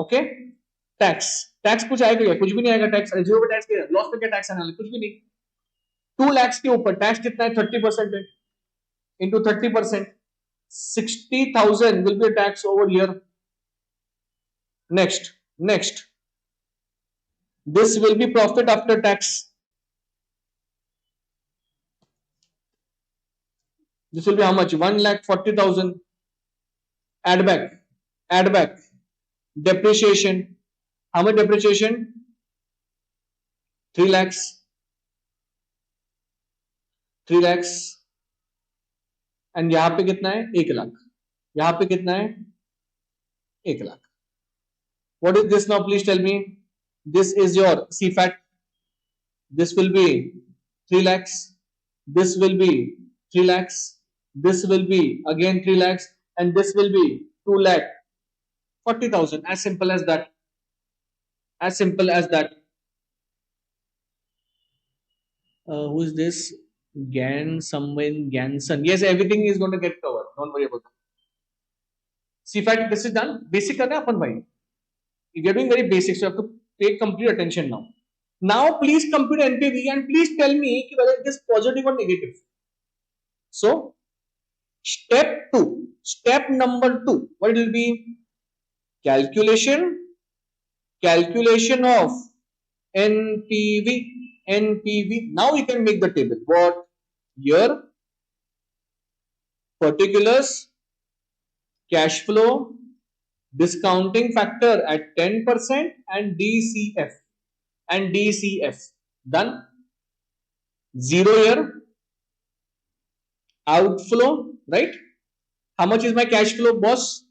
Okay. Tax कुछ आएगा क्या? कुछ भी नहीं आएगा. टैक्स 0 पे टैक्स क्या? लॉस पे क्या टैक्स आने? कुछ भी नहीं. 2 lakhs के ऊपर टैक्स कितना है? 30% है. into 30%, 60,000 will be a tax over here. Next, this will be profit after tax. This will be how much? 1,40,000. Add back. Depreciation. How much depreciation? 3 lakhs. And यहाँ पे कितना है? 1 लाख. यहाँ पे कितना है? 1 lakh. What is this now? Please tell me. This is your CFAT. This will be 3 lakhs. This will be 3 lakhs. This will be again 3 lakhs. And this will be 2 lakh 40,000. As simple as that. Who is this? Ganson. Yes, everything is going to get covered. Don't worry about that. CFAT, this is done. Basic करना है अपन भाई. If you are doing very basic, so you have to pay complete attention now. Now, please compute NPV and please tell me whether it is positive or negative. So, step number 2. What it will be? Calculation of NPV. Now we can make the table. What? Here, particulars, cash flow, discounting factor at 10% and DCF. Done. 0 year. Outflow, right? How much is my cash flow, boss?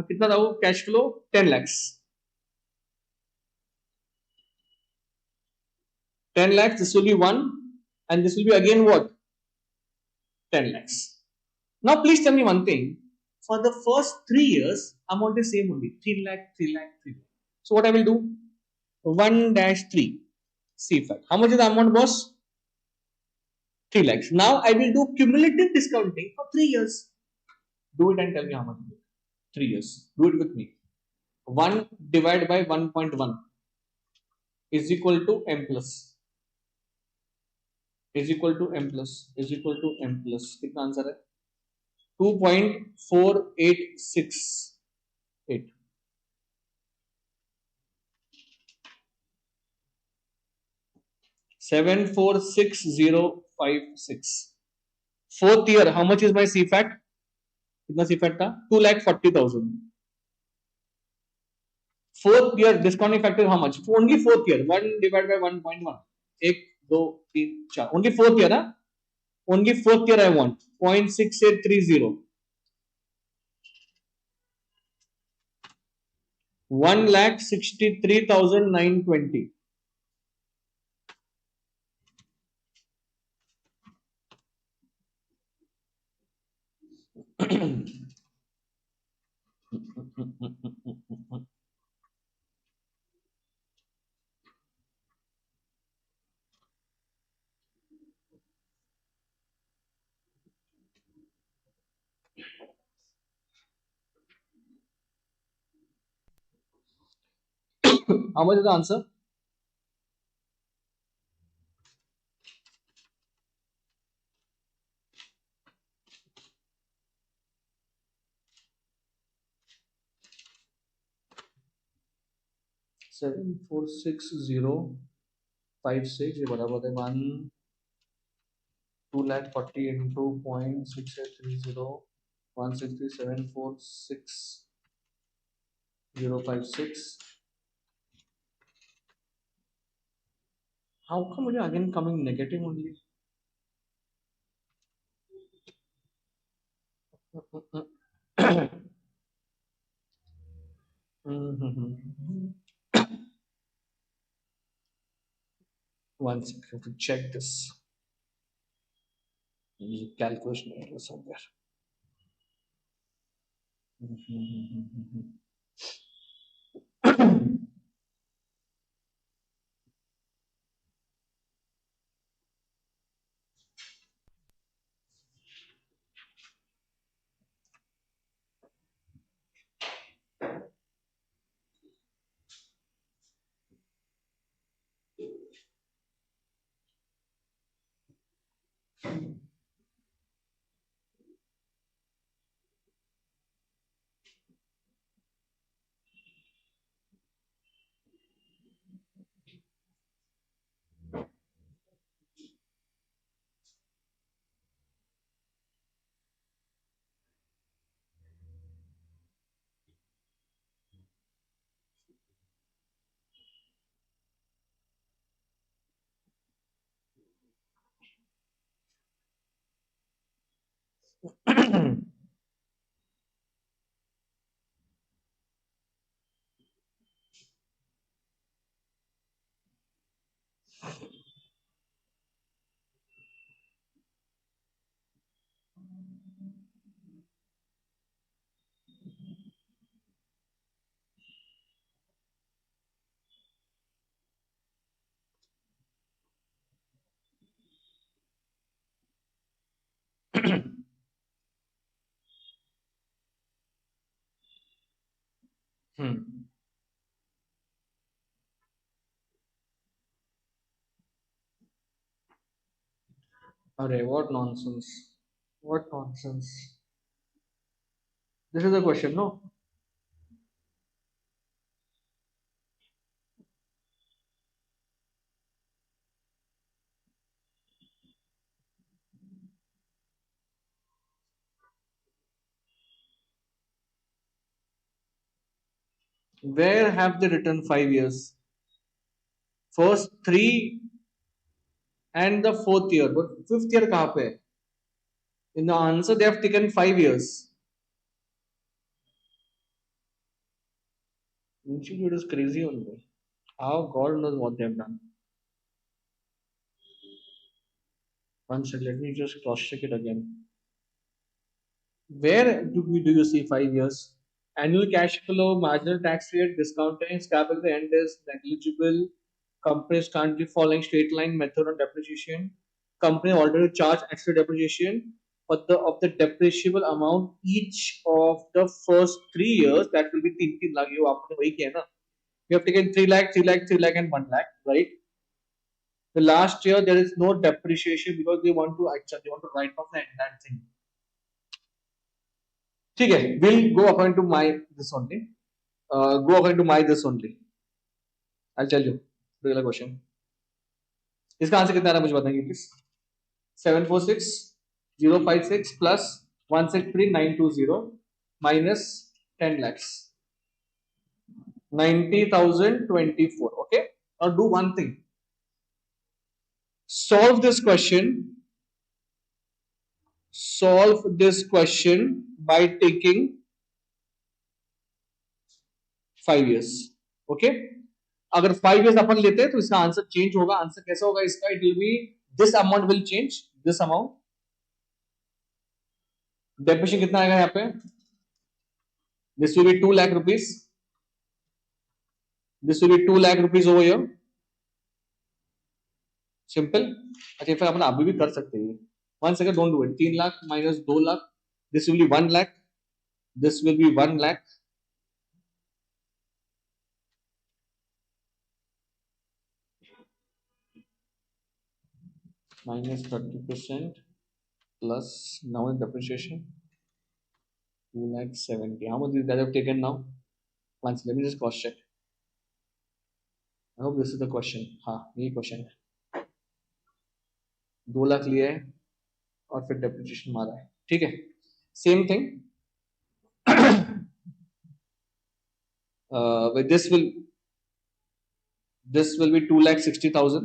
कितना था वो cash flow? 10 lakhs. 10 lakhs, this will be 1 and this will be again what? 10 lakhs. Now please tell me one thing. For the first 3 years, amount is same only. 3 lakh. So what I will do? 1-3. CFAT. How much is the amount, boss? 3 lakhs. Now I will do cumulative discounting for 3 years. Do it and tell me how much. 3 years. Do it with me. 1 divided by 1.1 is equal to M plus. Is equal to M plus. Is equal to M plus. कितना answer है? 2.4868. 746056. Fourth year, how much is my CFAT? कितना CFAT था? 2,40,000. Fourth year discounting factor how much? Only fourth year. 1 divided by 1.1. 1, 2, 3, 4. Only fourth year, huh? Only fourth year I want. 0.6830. 1,63,920. How much is the answer? Seven four six zero 56 ये बराबर है 2,40,000 into 0.6830 167,46056. How come it again coming negative only? One second, I have to check this. There's a calculation error somewhere. Array, what nonsense. What nonsense. This is the question, no? Where have they written 5 years? First 3 and the fourth year, but fifth year kahan pe? In the answer they have taken 5 years. Institute is crazy on me. How God knows what they have done. One second, let me just cross check it again. Where do you see 5 years? Annual cash flow, marginal tax rate, discounting, scrap at the end is negligible, Companies can't be following straight line method on depreciation. Company already charge extra depreciation, but of the depreciable amount each of the first 3 years, that will be 3 lakh. You आपने वही किया ना? You have taken 3 lakh, 3 lakh, 3 lakh, and 1 lakh, right? The last year there is no depreciation because they want to write off the entire thing. ठीक है, we'll go according to my this only. Go according to my this only. I'll tell you. Regular question. इसका answer कितना आ रहा है मुझे बताएंगे please. 746,056 plus 163,920 minus 10 lakhs. 90,024. Okay. Now do one thing. Solve this question. Solve this question by taking 5 years. Okay. अगर 5 years अपन लेते हैं तो इसका आंसर चेंज होगा. आंसर कैसा होगा इसका? It will B this amount will change. This amount depreciation कितना आएगा यहाँ पे? This will B 2 lakh rupees. This will B 2 lakh rupees over here. Simple. अच्छा फिर अपन अभी भी कर सकते हैं. 1 second, don't do it. 3 lakh minus 2 lakh. This will B 1 lakh. This will B 1 lakh. minus 30% plus now the depreciation 2,70,000. How much these guys have taken now? Once let me just cross check. I hope this is the question. हाँ यही question है. 2 लाख लिए है और फिर depreciation मारा है. ठीक है. Same thing. With this will be 2,60,000.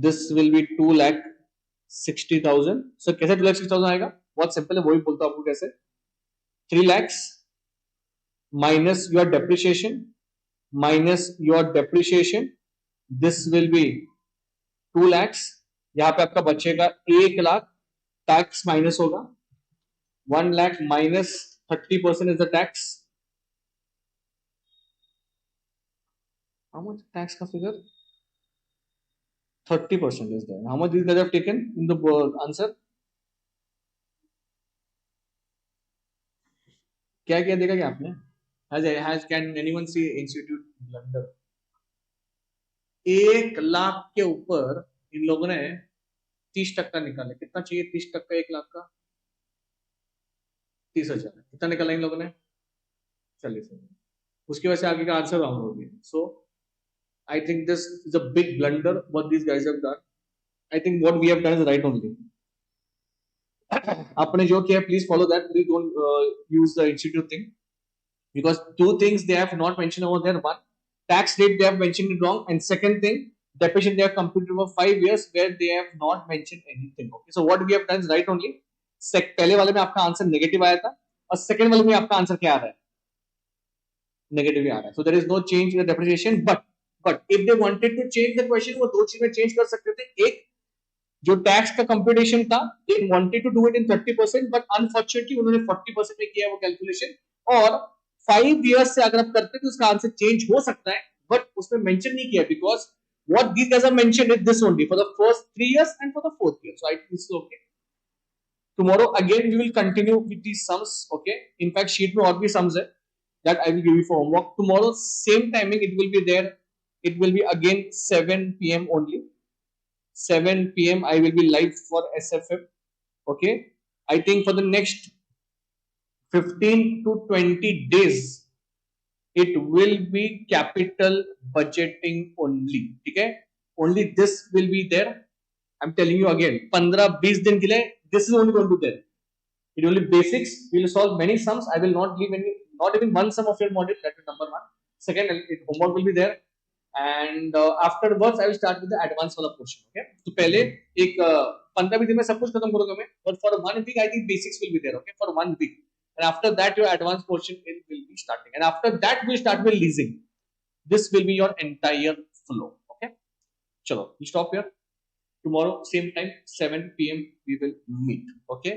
This will be 2,60,000. So कैसे 2,60,000 आएगा? बहुत सिंपल है, वही बोलता हूं आपको कैसे. 3 lakhs minus your depreciation minus your depreciation. This will be 2 lakhs. यहाँ पे आपका बचेगा 1 लाख. टैक्स माइनस होगा. 1 lakh minus 30% is the tax. How much tax का figure? 30% is there. How much these guys have taken in the answer? क्या क्या देखा क्या आपने? Can anyone see institute blunder? 1 lakh के ऊपर इन लोगों ने 30% निकाले. कितना चाहिए 30% 1 लाख का? 30,000. कितना निकाला इन लोगों ने? 40,000. उसकी वजह से आगे का आंसर रॉन्ग हो गया. So I think this is a big blunder what these guys have done. I think what we have done is right only. आपने जो किया please follow that. Please don't use the institute thing because 2 things they have not mentioned over there. 1, tax rate they have mentioned it wrong, and second thing, depreciation they have computed over 5 years where they have not mentioned anything. Okay, so what we have done is right only. पहले वाले में आपका answer negative आया था और second वाले में आपका आंसर क्या आ रहा है? नेगेटिव आ रहा है. So there is no change in the depreciation, but if they wanted to change the question, वो 2 चीजें चेंज कर सकते थे. एक जो टैक्स का कंप्यूटेशन था, they wanted to do it in 30%, but unfortunately उन्होंने 40% में किया वो कैलकुलेशन. और 5 years से अगर आप करते तो उसका आंसर चेंज हो सकता है, बट उसमें मेंशन नहीं किया because what these guys have mentioned is this only for the first 3 years and for the 4th year. So I think this is okay. Tomorrow again we will continue with these sums. Okay, in fact sheet में और भी sums है that I will give you for homework. Tomorrow same timing it will be there. It will be again 7 p.m. only. 7 p.m. I will be live for SFM. Okay. I think for the next 15 to 20 days, it will be capital budgeting only. Okay. Only this will be there. I'm telling you again. 15-20 दिन के लिए this is only going to be there. It will be basics. We will solve many sums. I will not leave not even one sum of your module. That is number 1. Second, homework will be there. And afterwards I will start with the advanced वाला portion. Okay, तो पहले एक 15-20 दिन में सब कुछ खत्म करूंगा मैं, but for 1 week I think basics will be there. Okay, for 1 week, and after that your advanced portion will be starting, and after that we start with leasing. This will be your entire flow. Okay, chalo, we stop here. Tomorrow same time 7 p.m. we will meet. Okay.